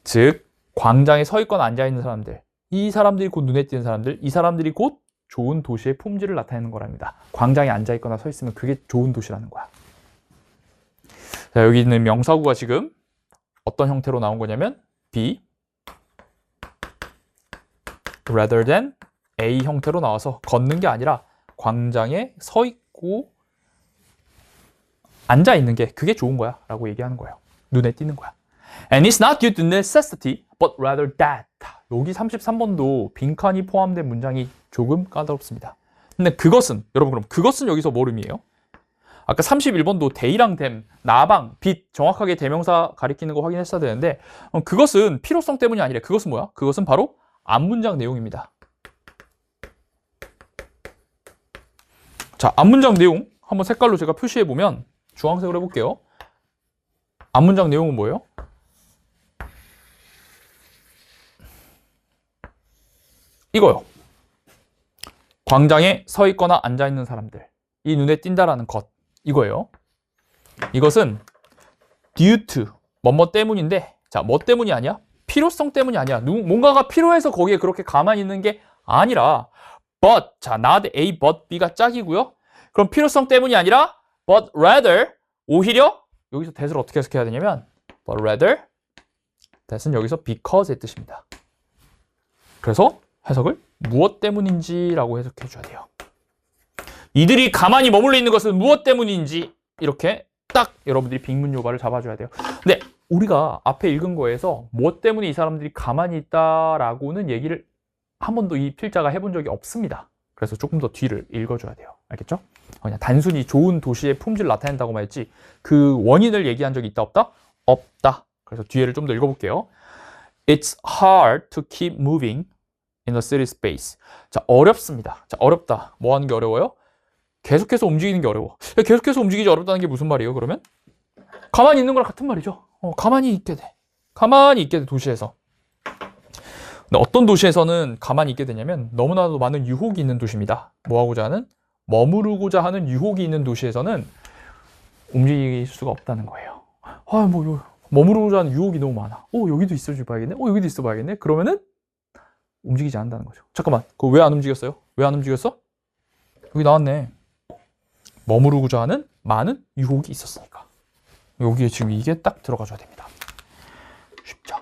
즉 광장에 서 있거나 앉아 있는 사람들, 이 사람들이 곧 눈에 띄는 사람들, 이 사람들이 곧 좋은 도시의 품질을 나타내는 거랍니다. 광장에 앉아 있거나 서 있으면 그게 좋은 도시라는 거야. 자, 여기 있는 명사구가 지금 어떤 형태로 나온 거냐면 be rather than A 형태로 나와서 걷는 게 아니라 광장에 서 있고 앉아 있는 게 그게 좋은 거야 라고 얘기하는 거예요. 눈에 띄는 거야. And it's not due to necessity but rather that. 여기 33번도 빈칸이 포함된 문장이 조금 까다롭습니다. 근데 그것은, 여러분 그럼 그것은 여기서 뭘 의미해요? 아까 31번도 대이랑 댐, 나방, 빛 정확하게 대명사 가리키는 거 확인했어야 되는데 그것은 필요성 때문이 아니라 그것은 뭐야? 그것은 바로 앞문장 내용입니다. 자, 앞문장 내용 한번 색깔로 제가 표시해보면 주황색으로 해볼게요. 앞문장 내용은 뭐예요? 이거요. 광장에 서 있거나 앉아 있는 사람들. 이 눈에 띈다라는 것. 이거예요. 이것은 due to 뭐뭐 때문인데, 자, 뭐 때문이 아니야? 필요성 때문이 아니야. 뭔가가 필요해서 거기에 그렇게 가만히 있는 게 아니라 but, 자, not A but B가 짝이고요. 그럼 필요성 때문이 아니라 but rather, 오히려 여기서 that을 어떻게 해석해야 되냐면 but rather, that은 여기서 because의 뜻입니다. 그래서 해석을 무엇 때문인지라고 해석해 줘야 돼요. 이들이 가만히 머물러 있는 것은 무엇 때문인지 이렇게 딱 여러분들이 빅문 요발을 잡아줘야 돼요. 근데 우리가 앞에 읽은 거에서 무엇 때문에 이 사람들이 가만히 있다라고는 얘기를 한 번도 이 필자가 해본 적이 없습니다. 그래서 조금 더 뒤를 읽어줘야 돼요. 알겠죠? 그냥 단순히 좋은 도시의 품질을 나타낸다고만 했지 그 원인을 얘기한 적이 있다 없다? 없다. 그래서 뒤에를 좀 더 읽어볼게요. It's hard to keep moving in a city space. 자, 어렵습니다. 자, 어렵다. 뭐 하는 게 어려워요? 계속해서 움직이는 게 어려워. 계속해서 움직이지 어렵다는 게 무슨 말이에요, 그러면? 가만히 있는 거랑 같은 말이죠. 가만히 있게 돼. 가만히 있게 돼, 도시에서. 근데 어떤 도시에서는 가만히 있게 되냐면 너무나도 많은 유혹이 있는 도시입니다. 뭐 하고자 하는? 머무르고자 하는 유혹이 있는 도시에서는 움직일 수가 없다는 거예요. 머무르고자 하는 유혹이 너무 많아. 여기도 있어 봐야겠네. 여기도 있어 봐야겠네. 그러면은 움직이지 않는다는 거죠. 잠깐만, 그거 왜 안 움직였어요? 왜 안 움직였어? 여기 나왔네. 머무르고자 하는 많은 유혹이 있었으니까. 여기에 지금 이게 딱 들어가줘야 됩니다. 쉽죠?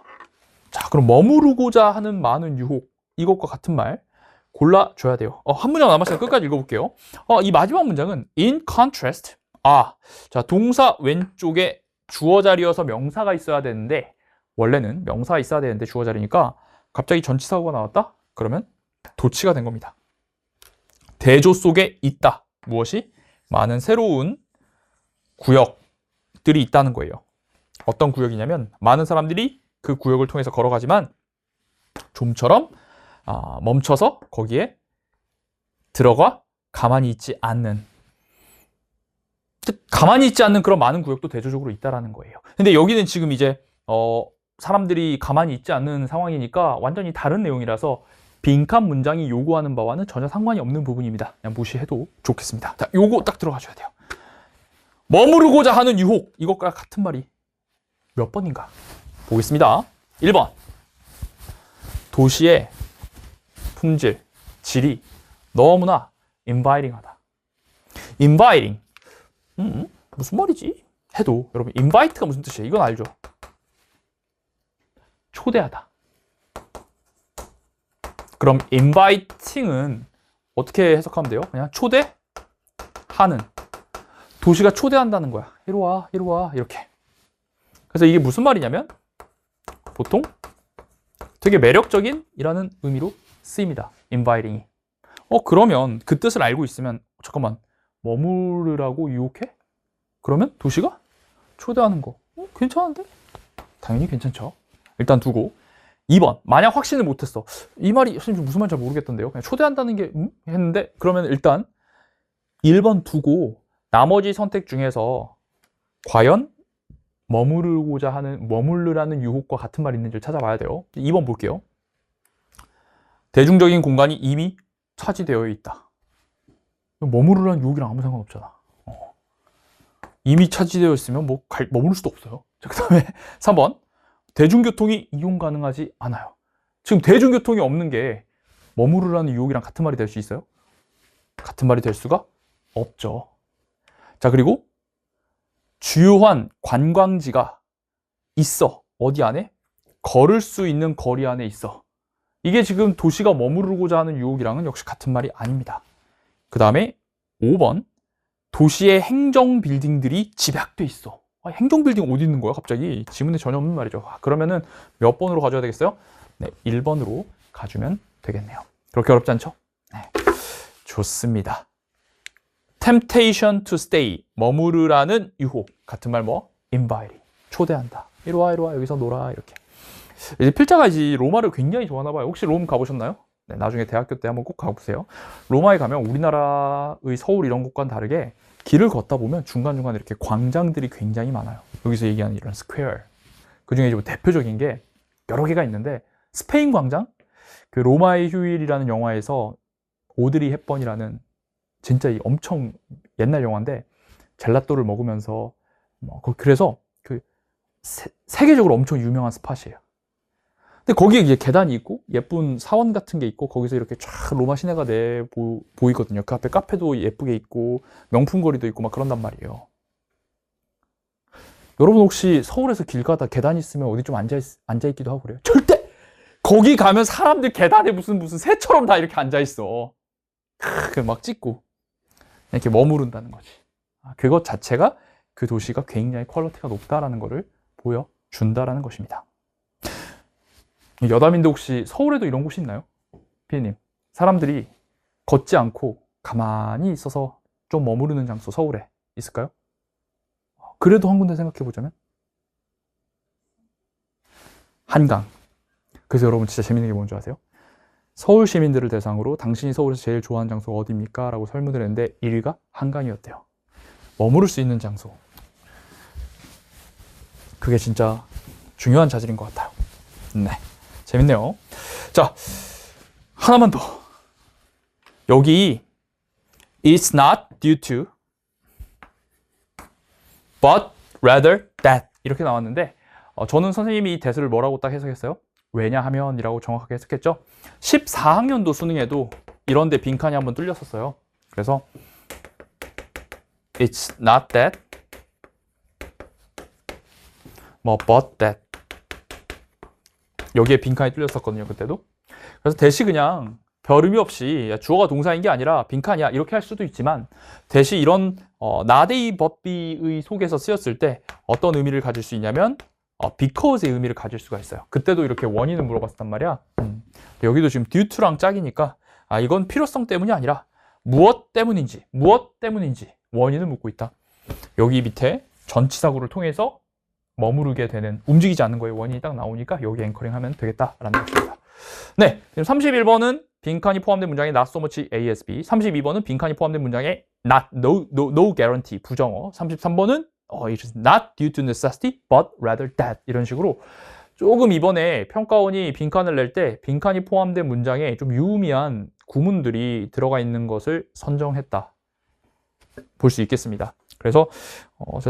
자, 그럼 머무르고자 하는 많은 유혹, 이것과 같은 말 골라줘야 돼요. 한 문장 남았으니까 끝까지 읽어볼게요. 이 마지막 문장은 in contrast. 자, 동사 왼쪽에 주어 자리여서 명사가 있어야 되는데 원래는 명사가 있어야 되는데 주어 자리니까 갑자기 전치사구가 나왔다? 그러면 도치가 된 겁니다. 대조 속에 있다. 무엇이? 많은 새로운 구역들이 있다는 거예요. 어떤 구역이냐면 많은 사람들이 그 구역을 통해서 걸어가지만 좀처럼 멈춰서 거기에 들어가 가만히 있지 않는, 가만히 있지 않는 그런 많은 구역도 대조적으로 있다라는 거예요. 근데 여기는 지금 이제 사람들이 가만히 있지 않는 상황이니까 완전히 다른 내용이라서 빈칸 문장이 요구하는 바와는 전혀 상관이 없는 부분입니다. 그냥 무시해도 좋겠습니다. 자, 요거 딱 들어가셔야 돼요. 머무르고자 하는 유혹. 이것과 같은 말이 몇 번인가? 보겠습니다. 1번. 도시의 품질, 질이 너무나 inviting하다. inviting. 무슨 말이지? 해도 여러분 invite가 무슨 뜻이에요? 이건 알죠? 초대하다. 그럼 inviting은 어떻게 해석하면 돼요? 그냥 초대하는. 도시가 초대한다는 거야. 이리 와, 이리 와, 이렇게. 그래서 이게 무슨 말이냐면 보통 되게 매력적인 이라는 의미로 쓰입니다. inviting이. 그러면 그 뜻을 알고 있으면 잠깐만, 머무르라고 유혹해? 그러면 도시가 초대하는 거 괜찮은데? 당연히 괜찮죠. 일단 두고 2번. 만약 확신을 못했어. 이 말이 선생님 무슨 말인지 잘 모르겠던데요. 그냥 초대한다는 게 했는데 그러면 일단 1번 두고 나머지 선택 중에서 과연 머무르라는 유혹과 같은 말이 있는지를 찾아봐야 돼요. 2번 볼게요. 대중적인 공간이 이미 차지되어 있다. 머무르라는 유혹이랑 아무 상관없잖아. 이미 차지되어 있으면 머무를 수도 없어요. 자, 그 다음에 3번. 대중교통이 이용 가능하지 않아요. 지금 대중교통이 없는 게 머무르라는 유혹이랑 같은 말이 될 수 있어요? 같은 말이 될 수가 없죠. 자, 그리고 주요한 관광지가 있어. 어디 안에? 걸을 수 있는 거리 안에 있어. 이게 지금 도시가 머무르고자 하는 유혹이랑은 역시 같은 말이 아닙니다. 그 다음에 5번. 도시의 행정 빌딩들이 집약돼 있어. 행정 빌딩 어디 있는 거야? 갑자기 지문에 전혀 없는 말이죠. 그러면은 몇 번으로 가져야 되겠어요? 네, 1번으로 가주면 되겠네요. 그렇게 어렵지 않죠? 네, 좋습니다. temptation to stay, 머무르라는 유혹. 같은 말 뭐? inviting, 초대한다. 이리 와, 이리 와, 여기서 놀아, 이렇게. 이제 필자가 이제 로마를 굉장히 좋아하나 봐요. 혹시 롬 가보셨나요? 네, 나중에 대학교 때 한번 꼭 가보세요. 로마에 가면 우리나라의 서울 이런 곳과는 다르게 길을 걷다 보면 중간중간 이렇게 광장들이 굉장히 많아요. 여기서 얘기하는 이런 스퀘어. 그 중에 뭐 대표적인 게 여러 개가 있는데, 스페인 광장? 그 로마의 휴일이라는 영화에서 오드리 헵번이라는 진짜 이 엄청 옛날 영화인데, 젤라또를 먹으면서 그래서 그 세계적으로 엄청 유명한 스팟이에요. 근데 거기에 이제 계단이 있고 예쁜 사원 같은 게 있고 거기서 이렇게 쫙 로마 시내가 보이거든요. 그 앞에 카페도 예쁘게 있고 명품 거리도 있고 막 그런단 말이에요. 여러분 혹시 서울에서 길 가다 계단 있으면 어디 좀 앉아 있기도 하고 그래요? 절대! 거기 가면 사람들 계단에 무슨 새처럼 다 이렇게 앉아 있어. 막 찍고 이렇게 머무른다는 거지. 그것 자체가 그 도시가 굉장히 퀄리티가 높다라는 거를 보여준다라는 것입니다. 여담인데 혹시 서울에도 이런 곳이 있나요? 피디님, 사람들이 걷지 않고 가만히 있어서 좀 머무르는 장소 서울에 있을까요? 그래도 한 군데 생각해 보자면 한강. 그래서 여러분 진짜 재밌는 게 뭔지 아세요? 서울 시민들을 대상으로 당신이 서울에서 제일 좋아하는 장소가 어디입니까? 라고 설문을 했는데 1위가 한강이었대요. 머무를 수 있는 장소. 그게 진짜 중요한 자질인 것 같아요. 네, 재밌네요. 자, 하나만 더. 여기 It's not due to but rather that 이렇게 나왔는데 저는 선생님이 이 that을 뭐라고 딱 해석했어요? 왜냐하면 이라고 정확하게 해석했죠. 14학년도 수능에도 이런데 빈칸이 한번 뚫렸었어요. 그래서 It's not that but that 여기에 빈칸이 뚫렸었거든요. 그때도. 그래서 대시 그냥 별 의미 없이 주어가 동사인 게 아니라 빈칸이야 이렇게 할 수도 있지만 대시 이런 not a but be의 속에서 쓰였을 때 어떤 의미를 가질 수 있냐면 because의 의미를 가질 수가 있어요. 그때도 이렇게 원인을 물어봤단 말이야. 여기도 지금 due to랑 짝이니까 이건 필요성 때문이 아니라 무엇 때문인지 원인을 묻고 있다. 여기 밑에 전치사구를 통해서 머무르게 되는, 움직이지 않는 거에 원인이 딱 나오니까 여기 앵커링 하면 되겠다라는 것입니다. 네, 31번은 빈칸이 포함된 문장에 not so much ASB, 32번은 빈칸이 포함된 문장에 not, no guarantee, 부정어, 33번은 it is not due to necessity but rather that 이런 식으로 조금 이번에 평가원이 빈칸을 낼 때 빈칸이 포함된 문장에 좀 유의미한 구문들이 들어가 있는 것을 선정했다. 볼 수 있겠습니다. 그래서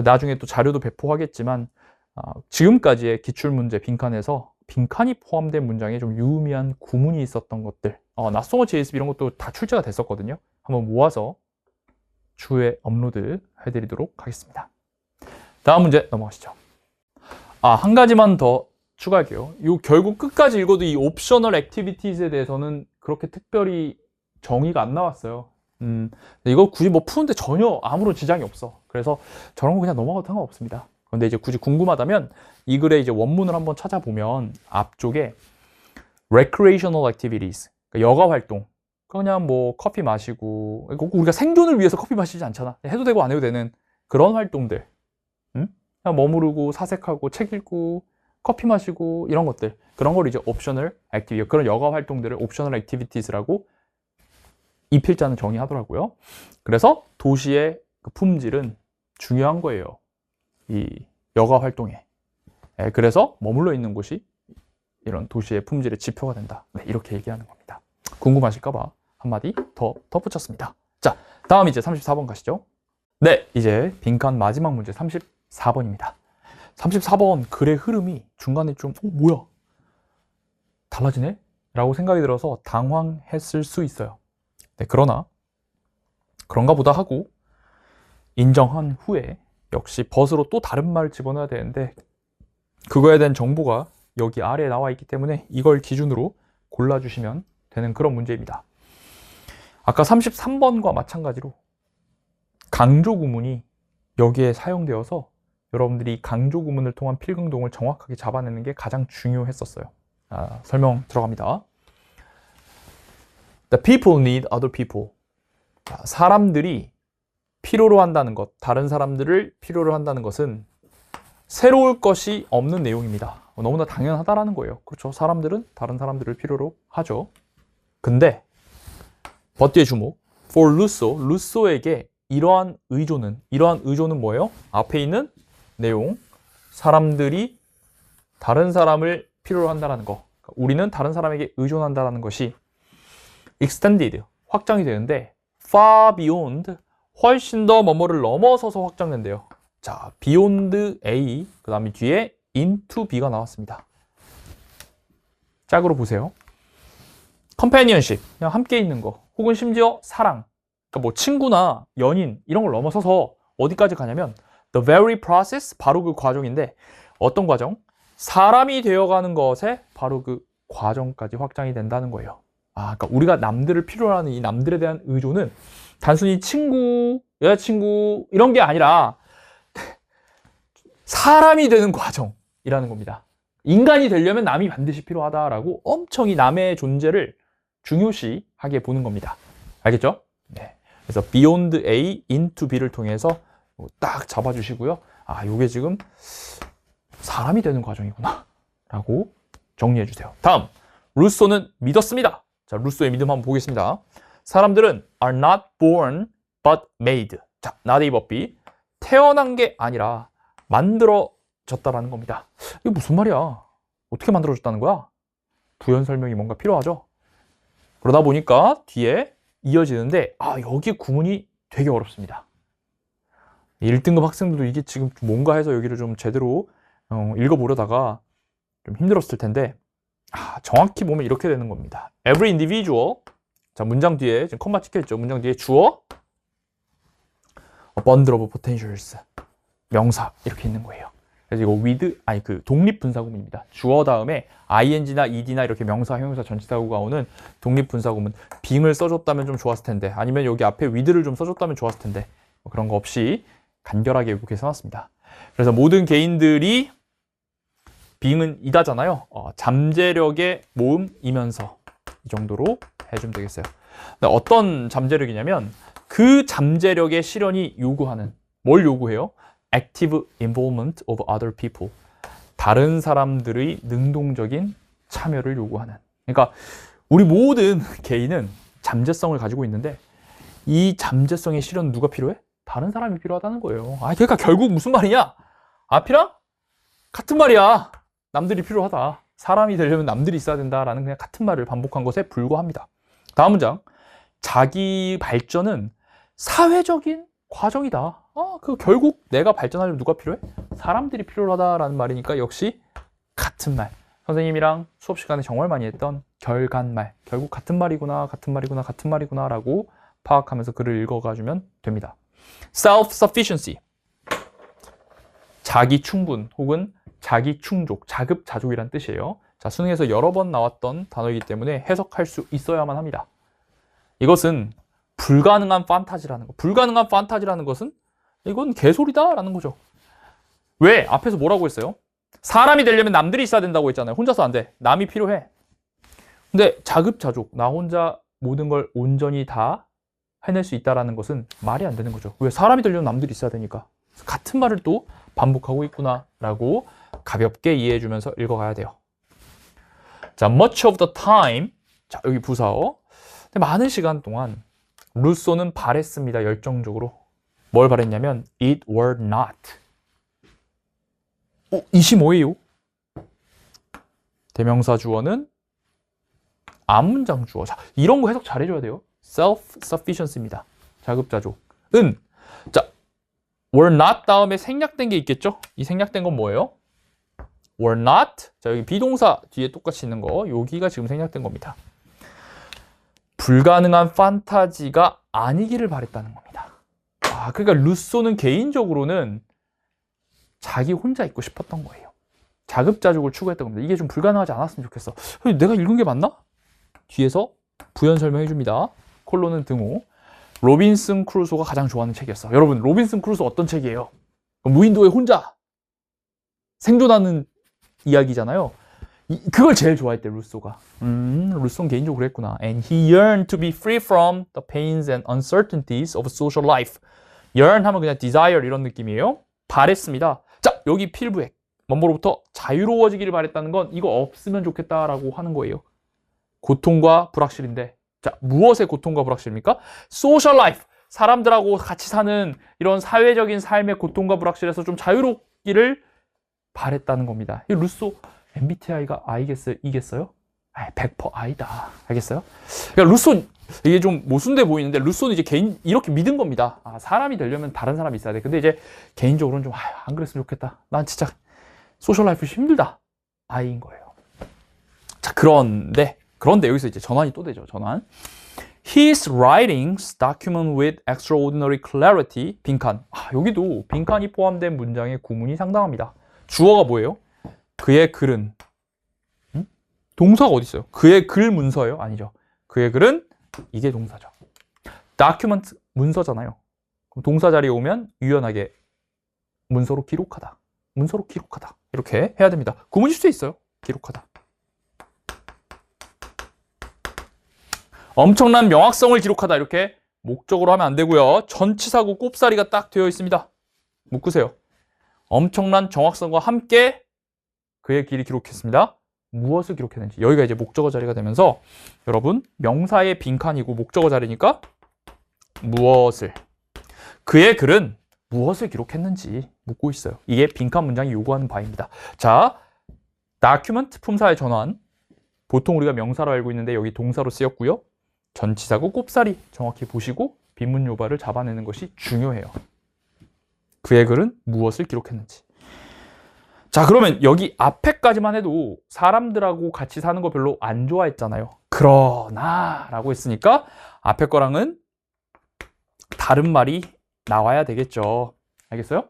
나중에 또 자료도 배포하겠지만 지금까지의 기출문제 빈칸에서 빈칸이 포함된 문장에 좀 유의미한 구문이 있었던 것들, 낯송어 JSB 이런 것도 다 출제가 됐었거든요. 한번 모아서 추후에 업로드 해드리도록 하겠습니다. 다음 문제 넘어가시죠. 한 가지만 더 추가할게요. 이 결국 끝까지 읽어도 이 옵셔널 액티비티즈에 대해서는 그렇게 특별히 정의가 안 나왔어요. 이거 굳이 뭐 푸는데 전혀 아무런 지장이 없어. 그래서 저런 거 그냥 넘어가도 상관없습니다. 그런데 이제 굳이 궁금하다면 이 글의 이제 원문을 한번 찾아보면 앞쪽에 recreational activities, 그러니까 여가 활동, 그냥 뭐 커피 마시고, 우리가 생존을 위해서 커피 마시지 않잖아. 해도 되고 안 해도 되는 그런 활동들, 그냥 머무르고 사색하고 책 읽고 커피 마시고 이런 것들, 그런 걸 이제 옵셔널 액티비티, 그런 여가 활동들을 옵셔널 액티비티즈라고 이 필자는 정의하더라고요. 그래서 도시의 그 품질은 중요한 거예요. 이 여가 활동에. 그래서 머물러 있는 곳이 이런 도시의 품질의 지표가 된다. 네, 이렇게 얘기하는 겁니다. 궁금하실까봐 한마디 더 덧붙였습니다. 자, 다음 이제 34번 가시죠. 네, 이제 빈칸 마지막 문제 34번입니다. 34번 글의 흐름이 중간에 좀 뭐야? 달라지네? 라고 생각이 들어서 당황했을 수 있어요. 네, 그러나 그런가 보다 하고 인정한 후에 역시 벗으로 또 다른 말을 집어넣어야 되는데 그거에 대한 정보가 여기 아래에 나와 있기 때문에 이걸 기준으로 골라주시면 되는 그런 문제입니다. 아까 33번과 마찬가지로 강조 구문이 여기에 사용되어서 여러분들이 강조 구문을 통한 필경동을 정확하게 잡아내는 게 가장 중요했었어요. 설명 들어갑니다. The people need other people. 사람들이 필요로 한다는 것, 다른 사람들을 필요로 한다는 것은 새로울 것이 없는 내용입니다. 너무나 당연하다라는 거예요. 그렇죠. 사람들은 다른 사람들을 필요로 하죠. 근데 버티의 주목, for 루소에게 이러한 의존은 뭐예요? 앞에 있는 내용, 사람들이 다른 사람을 필요로 한다는 거, 우리는 다른 사람에게 의존한다는 것이 extended, 확장이 되는데 far beyond, 훨씬 더 뭐뭐를 넘어서서 확장된대요. 자, beyond A, 그 다음에 뒤에 into B가 나왔습니다. 짝으로 보세요. companionship, 그냥 함께 있는 거, 혹은 심지어 사랑, 그러니까 뭐 친구나 연인 이런 걸 넘어서서 어디까지 가냐면 the very process, 바로 그 과정인데 어떤 과정? 사람이 되어가는 것에 바로 그 과정까지 확장이 된다는 거예요. 그러니까 우리가 남들을 필요로 하는 이 남들에 대한 의존은 단순히 친구, 여자친구 이런 게 아니라 사람이 되는 과정이라는 겁니다. 인간이 되려면 남이 반드시 필요하다라고 엄청 이 남의 존재를 중요시하게 보는 겁니다. 알겠죠? 네. 그래서 beyond A, into B를 통해서 딱 잡아주시고요. 요게 지금 사람이 되는 과정이구나 라고 정리해 주세요. 다음, 루소는 믿었습니다. 자, 루소의 믿음 한번 보겠습니다. 사람들은 are not born but made. 자, not A but B. 태어난 게 아니라 만들어졌다라는 겁니다. 이게 무슨 말이야? 어떻게 만들어졌다는 거야? 부연 설명이 뭔가 필요하죠? 그러다 보니까 뒤에 이어지는데 여기 구문이 되게 어렵습니다. 1등급 학생들도 이게 지금 뭔가 해서 여기를 좀 제대로 읽어보려다가 좀 힘들었을 텐데 정확히 보면 이렇게 되는 겁니다. Every individual, 자, 문장 뒤에 지금 컴마 찍혀있죠. 문장 뒤에 주어, a bundle of potentials, 명사 이렇게 있는 거예요. 그래서 이거 with, 그 독립분사구문입니다. 주어 다음에 ing나 ed나 이렇게 명사, 형용사, 전치사구가 오는 독립분사구문. being을 써줬다면 좀 좋았을 텐데, 아니면 여기 앞에 with를 좀 써줬다면 좋았을 텐데, 그런 거 없이 간결하게 이렇게 써놨습니다. 그래서 모든 개인들이 being은 이다잖아요. 잠재력의 모음이면서 이 정도로 해주면 되겠어요. 근데 어떤 잠재력이냐면 그 잠재력의 실현이 요구하는, 뭘 요구해요? active involvement of other people. 다른 사람들의 능동적인 참여를 요구하는. 그러니까 우리 모든 개인은 잠재성을 가지고 있는데 이 잠재성의 실현 누가 필요해? 다른 사람이 필요하다는 거예요. 그러니까 결국 무슨 말이냐? 앞이랑 같은 말이야. 남들이 필요하다. 사람이 되려면 남들이 있어야 된다라는 그냥 같은 말을 반복한 것에 불과합니다. 다음 문장. 자기 발전은 사회적인 과정이다. 그 결국 내가 발전하려면 누가 필요해? 사람들이 필요하다라는 말이니까 역시 같은 말. 선생님이랑 수업 시간에 정말 많이 했던 결간말. 결국 같은 말이구나, 같은 말이구나, 같은 말이구나 라고 파악하면서 글을 읽어가주면 됩니다. self-sufficiency. 자기 충분 혹은 자기 충족, 자급자족이란 뜻이에요. 자, 수능에서 여러 번 나왔던 단어이기 때문에 해석할 수 있어야만 합니다. 이것은 불가능한 판타지라는 거. 불가능한 판타지라는 것은 이건 개소리다라는 거죠. 왜? 앞에서 뭐라고 했어요? 사람이 되려면 남들이 있어야 된다고 했잖아요. 혼자서 안 돼. 남이 필요해. 근데 자급자족, 나 혼자 모든 걸 온전히 다 해낼 수 있다는 것은 말이 안 되는 거죠. 왜? 사람이 되려면 남들이 있어야 되니까. 같은 말을 또 반복하고 있구나라고 가볍게 이해해주면서 읽어가야 돼요. 자, much of the time. 자, 여기 부사어. 근데 많은 시간 동안 루소는 바랬습니다. 열정적으로. 뭘 바랬냐면 it were not. 이시 뭐예요? 대명사 주어는 앞문장 주어. 자, 이런 거 해석 잘해줘야 돼요. self-sufficiency입니다. 자급자족. 자, were not 다음에 생략된 게 있겠죠? 이 생략된 건 뭐예요? were not. 자, 여기 비동사 뒤에 똑같이 있는 거. 여기가 지금 생략된 겁니다. 불가능한 판타지가 아니기를 바랬다는 겁니다. 그러니까 루소는 개인적으로는 자기 혼자 있고 싶었던 거예요. 자급자족을 추구했던 겁니다. 이게 좀 불가능하지 않았으면 좋겠어. 내가 읽은 게 맞나? 뒤에서 부연 설명해 줍니다. 콜론은 등호. 로빈슨 크루소가 가장 좋아하는 책이었어. 여러분, 로빈슨 크루소 어떤 책이에요? 무인도에 혼자 생존하는 이야기잖아요. 그걸 제일 좋아했대, 루소가. 루소는 개인적으로 그랬구나. And he yearned to be free from the pains and uncertainties of social life. yearn 하면 그냥 desire 이런 느낌이에요. 바랬습니다. 자, 여기 필부액. 뭐뭐로부터 자유로워지기를 바랬다는 건 이거 없으면 좋겠다라고 하는 거예요. 고통과 불확실인데. 자, 무엇의 고통과 불확실입니까? social life. 사람들하고 같이 사는 이런 사회적인 삶의 고통과 불확실에서 좀 자유롭기를 바랬다는 겁니다. 이 루소 MBTI가 I겠어요? E겠어요? 100% I다. 알겠어요? 그러니까 루소 이게 좀 모순돼 보이는데 루소는 이제 개인 이렇게 믿은 겁니다. 사람이 되려면 다른 사람이 있어야 돼. 근데 이제 개인적으로는 좀 안 그랬으면 좋겠다. 난 진짜 소셜 라이프 힘들다. I인 거예요. 자, 그런데 여기서 이제 전환이 또 되죠. 전환. His writings document with extraordinary clarity. 빈칸. 여기도 빈칸이 포함된 문장의 구문이 상당합니다. 주어가 뭐예요? 그의 글은 동사가 어디 있어요? 그의 글 문서예요? 아니죠. 그의 글은 이게 동사죠. document 문서잖아요. 그럼 동사 자리에 오면 유연하게 문서로 기록하다. 문서로 기록하다. 이렇게 해야 됩니다. 구문일 수 있어요. 기록하다. 엄청난 명확성을 기록하다. 이렇게 목적으로 하면 안 되고요. 전치사고 꼽사리가 딱 되어 있습니다. 묶으세요. 엄청난 정확성과 함께 그의 길이 기록했습니다. 무엇을 기록했는지. 여기가 이제 목적어 자리가 되면서 여러분 명사의 빈칸이고 목적어 자리니까 무엇을. 그의 글은 무엇을 기록했는지 묻고 있어요. 이게 빈칸 문장이 요구하는 바입니다. 자, document 품사의 전환. 보통 우리가 명사로 알고 있는데 여기 동사로 쓰였고요. 전치사고 꼽사리 정확히 보시고 빈문 요발을 잡아내는 것이 중요해요. 그의 글은 무엇을 기록했는지. 자, 그러면 여기 앞에까지만 해도 사람들하고 같이 사는 거 별로 안 좋아했잖아요. 그러나 라고 했으니까 앞에 거랑은 다른 말이 나와야 되겠죠. 알겠어요?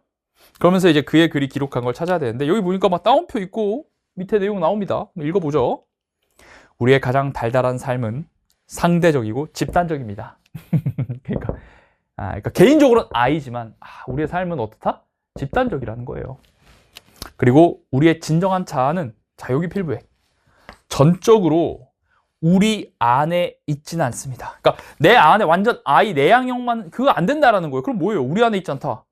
그러면서 이제 그의 글이 기록한 걸 찾아야 되는데 여기 보니까 막 따옴표 있고 밑에 내용 나옵니다. 읽어보죠. 우리의 가장 달달한 삶은 상대적이고 집단적입니다. 그러니까 개인적으로는 I지만 우리의 삶은 어떻다? 집단적이라는 거예요. 그리고 우리의 진정한 자아는 자, 여기 필부에 전적으로 우리 안에 있지는 않습니다. 그러니까 내 안에 완전 I 내향형만 그거 안 된다라는 거예요. 그럼 뭐예요? 우리 안에 있지 않다.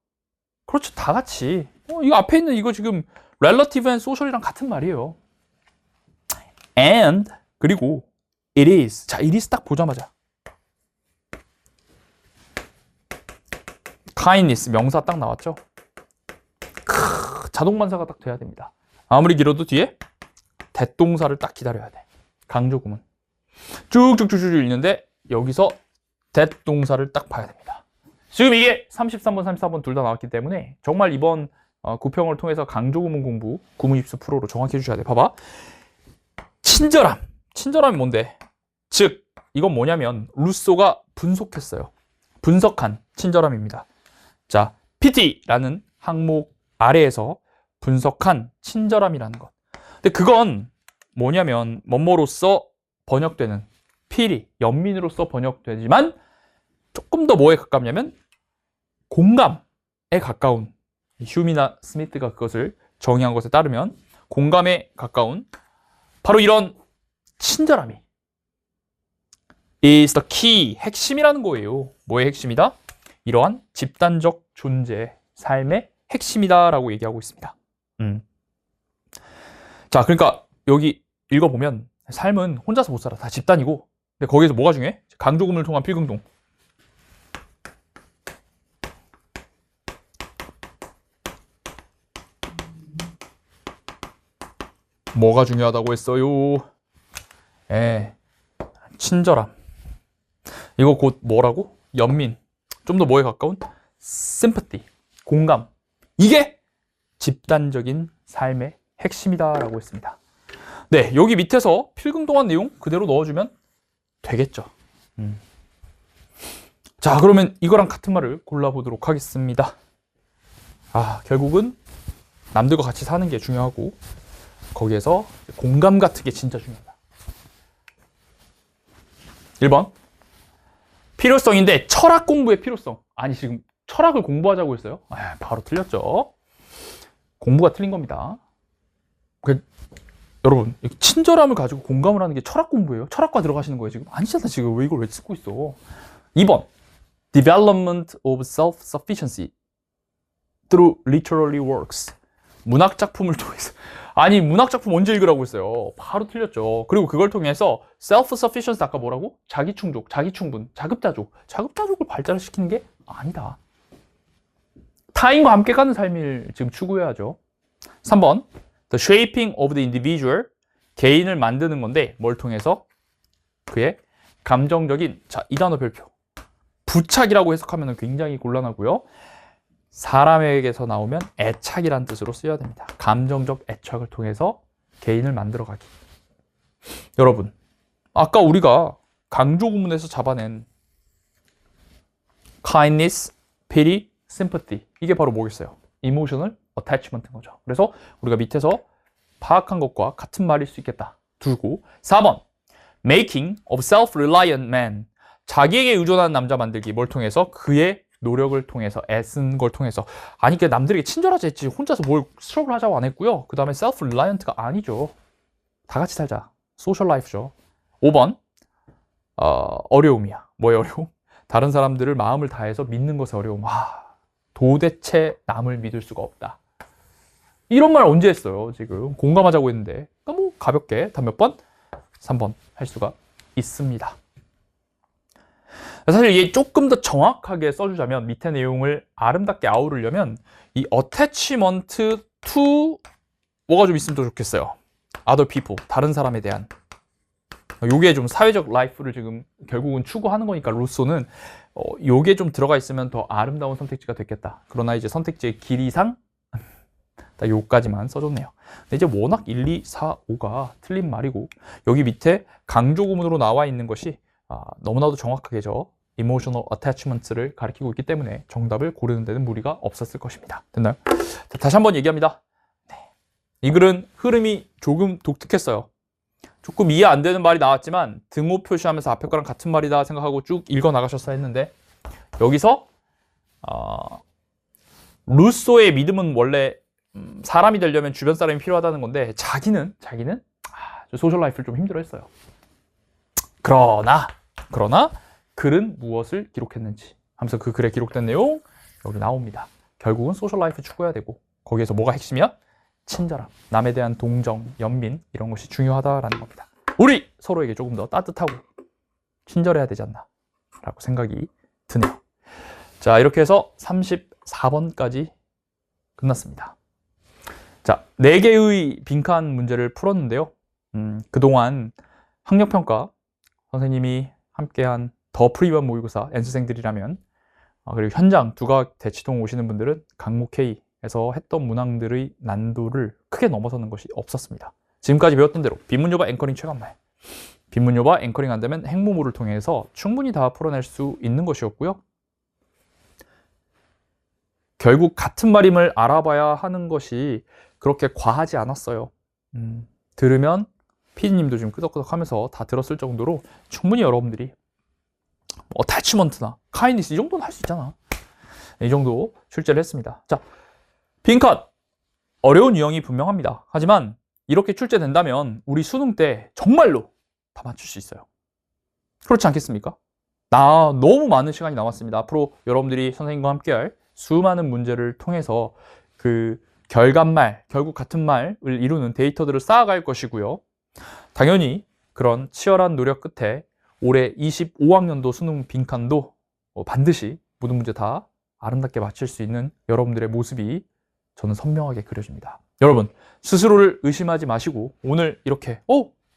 그렇죠. 다 같이. 이거 앞에 있는 이거 지금 relative and social이랑 같은 말이에요. And 그리고 it is. 자, it is 딱 보자마자 kindness 명사 딱 나왔죠. 자동반사가 딱 돼야 됩니다. 아무리 길어도 뒤에 대동사를 딱 기다려야 돼. 강조구문. 쭉쭉쭉쭉 읽는데 여기서 대동사를 딱 봐야 됩니다. 지금 이게 33번, 34번 둘 다 나왔기 때문에 정말 이번 구평을 통해서 강조구문 공부 구문 입수 프로로 정확히 해주셔야 돼. 봐봐. 친절함. 친절함이 뭔데? 즉 이건 뭐냐면 루소가 분석했어요. 분석한 친절함입니다. 자, PT라는 항목 아래에서 분석한 친절함이라는 것. 근데 그건 뭐냐면 뭐뭐로서 번역되는 필히 연민으로서 번역되지만 조금 더 뭐에 가깝냐면 공감에 가까운 휴미나 스미트가 그것을 정의한 것에 따르면 공감에 가까운 바로 이런 친절함이 is the key, 핵심이라는 거예요. 뭐의 핵심이다? 이러한 집단적 존재, 삶의 핵심이다라고 얘기하고 있습니다. 자, 그러니까 여기 읽어보면 삶은 혼자서 못 살아. 다 집단이고. 근데 거기에서 뭐가 중요해? 강조구문을 통한 필금동. 뭐가 중요하다고 했어요? 친절함. 이거 곧 뭐라고? 연민. 좀 더 뭐에 가까운? sympathy. 공감. 이게 집단적인 삶의 핵심이다라고 했습니다. 네, 여기 밑에서 필금동안 내용 그대로 넣어주면 되겠죠. 자, 그러면 이거랑 같은 말을 골라보도록 하겠습니다. 결국은 남들과 같이 사는 게 중요하고 거기에서 공감 같은 게 진짜 중요하다. 1번. 필요성인데 철학 공부의 필요성. 아니, 지금 철학을 공부하자고 했어요? 바로 틀렸죠. 공부가 틀린 겁니다. 여러분, 친절함을 가지고 공감을 하는 게 철학 공부예요? 철학과 들어가시는 거예요, 지금? 아니잖아, 지금. 왜 이걸 왜 쓰고 있어? 2번. Development of self-sufficiency through literary works. 문학 작품을 통해서. 아니, 문학 작품 언제 읽으라고 했어요? 바로 틀렸죠. 그리고 그걸 통해서 self-sufficiency 아까 뭐라고? 자기충족, 자기충분, 자급자족. 자급자족을 발달시키는 게 아니다. 타인과 함께 가는 삶을 지금 추구해야죠. 3번. The shaping of the individual. 개인을 만드는 건데 뭘 통해서? 그의 감정적인, 자, 이 단어 별표. 부착이라고 해석하면 굉장히 곤란하고요. 사람에게서 나오면 애착이라는 뜻으로 쓰여야 됩니다. 감정적 애착을 통해서 개인을 만들어가기. 여러분, 아까 우리가 강조구문에서 잡아낸 kindness, pity, sympathy. 이게 바로 뭐겠어요? emotional attachment인 거죠. 그래서 우리가 밑에서 파악한 것과 같은 말일 수 있겠다 두고 4번 making of self-reliant man. 자기에게 의존하는 남자 만들기. 뭘 통해서? 그의 노력을 통해서, 애쓴 걸 통해서. 아니, 그러니까 남들에게 친절하지 했지 혼자서 뭘 스트러글 하자고 안 했고요. 그 다음에 self-reliant가 아니죠. 다 같이 살자. 소셜 라이프죠. 5번 어려움이야. 뭐의 어려움? 다른 사람들을 마음을 다해서 믿는 것의 어려움. 도대체 남을 믿을 수가 없다. 이런 말 언제 했어요? 지금 공감하자고 했는데. 그러니까 뭐 가볍게 단 몇 번? 3번 할 수가 있습니다. 사실 이게 조금 더 정확하게 써주자면 밑에 내용을 아름답게 아우르려면 이 attachment to 뭐가 좀 있으면 더 좋겠어요. other people, 다른 사람에 대한. 요게 좀 사회적 라이프를 지금 결국은 추구하는 거니까 루소는 요게 좀 들어가 있으면 더 아름다운 선택지가 됐겠다. 그러나 이제 선택지의 길이상 요까지만 써줬네요. 근데 이제 워낙 1, 2, 4, 5가 틀린 말이고 여기 밑에 강조구문으로 나와 있는 것이 너무나도 정확하게 emotional attachment를 가리키고 있기 때문에 정답을 고르는 데는 무리가 없었을 것입니다. 됐나요? 자, 다시 한번 얘기합니다. 이 글은 흐름이 조금 독특했어요. 조금 이해 안 되는 말이 나왔지만 등호 표시하면서 앞에 거랑 같은 말이다 생각하고 쭉 읽어 나가셨어야 했는데 여기서 루소의 믿음은 원래 사람이 되려면 주변 사람이 필요하다는 건데 자기는 소셜 라이프를 좀 힘들어했어요. 그러나 글은 무엇을 기록했는지 하면서 그 글에 기록된 내용 여기 나옵니다. 결국은 소셜 라이프 추구해야 되고 거기에서 뭐가 핵심이야? 친절함, 남에 대한 동정, 연민 이런 것이 중요하다라는 겁니다. 우리 서로에게 조금 더 따뜻하고 친절해야 되지 않나 라고 생각이 드네요. 자, 이렇게 해서 34번까지 끝났습니다. 자, 4개의 빈칸 문제를 풀었는데요. 그동안 학력평가 선생님이 함께한 더 프리미엄 모의고사 N수생들이라면 그리고 현장 두각 대치동 오시는 분들은 강목 K에서 했던 문항들의 난도를 크게 넘어서는 것이 없었습니다. 지금까지 배웠던 대로 빈문요바 앵커링 최간말, 빈문요바 앵커링 안되면 핵모모를 통해서 충분히 다 풀어낼 수 있는 것이었고요. 결국 같은 말임을 알아봐야 하는 것이 그렇게 과하지 않았어요. 들으면 피디님도 좀 끄덕끄덕 하면서 다 들었을 정도로 충분히 여러분들이 어태치먼트나 카인디스 이 정도는 할 수 있잖아. 이 정도 출제를 했습니다. 자, 빈칸 어려운 유형이 분명합니다. 하지만 이렇게 출제된다면 우리 수능 때 정말로 다 맞출 수 있어요. 그렇지 않겠습니까? 너무 많은 시간이 남았습니다. 앞으로 여러분들이 선생님과 함께할 수많은 문제를 통해서 그 결과말, 결국 같은 말을 이루는 데이터들을 쌓아갈 것이고요. 당연히 그런 치열한 노력 끝에 올해 25학년도 수능 빈칸도 반드시 모든 문제 다 아름답게 맞힐 수 있는 여러분들의 모습이 저는 선명하게 그려집니다. 여러분, 스스로를 의심하지 마시고 오늘 이렇게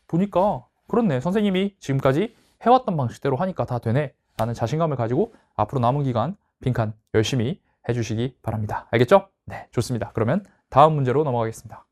보니까 그렇네, 선생님이 지금까지 해왔던 방식대로 하니까 다 되네 라는 자신감을 가지고 앞으로 남은 기간 빈칸 열심히 해주시기 바랍니다. 알겠죠? 네, 좋습니다. 그러면 다음 문제로 넘어가겠습니다.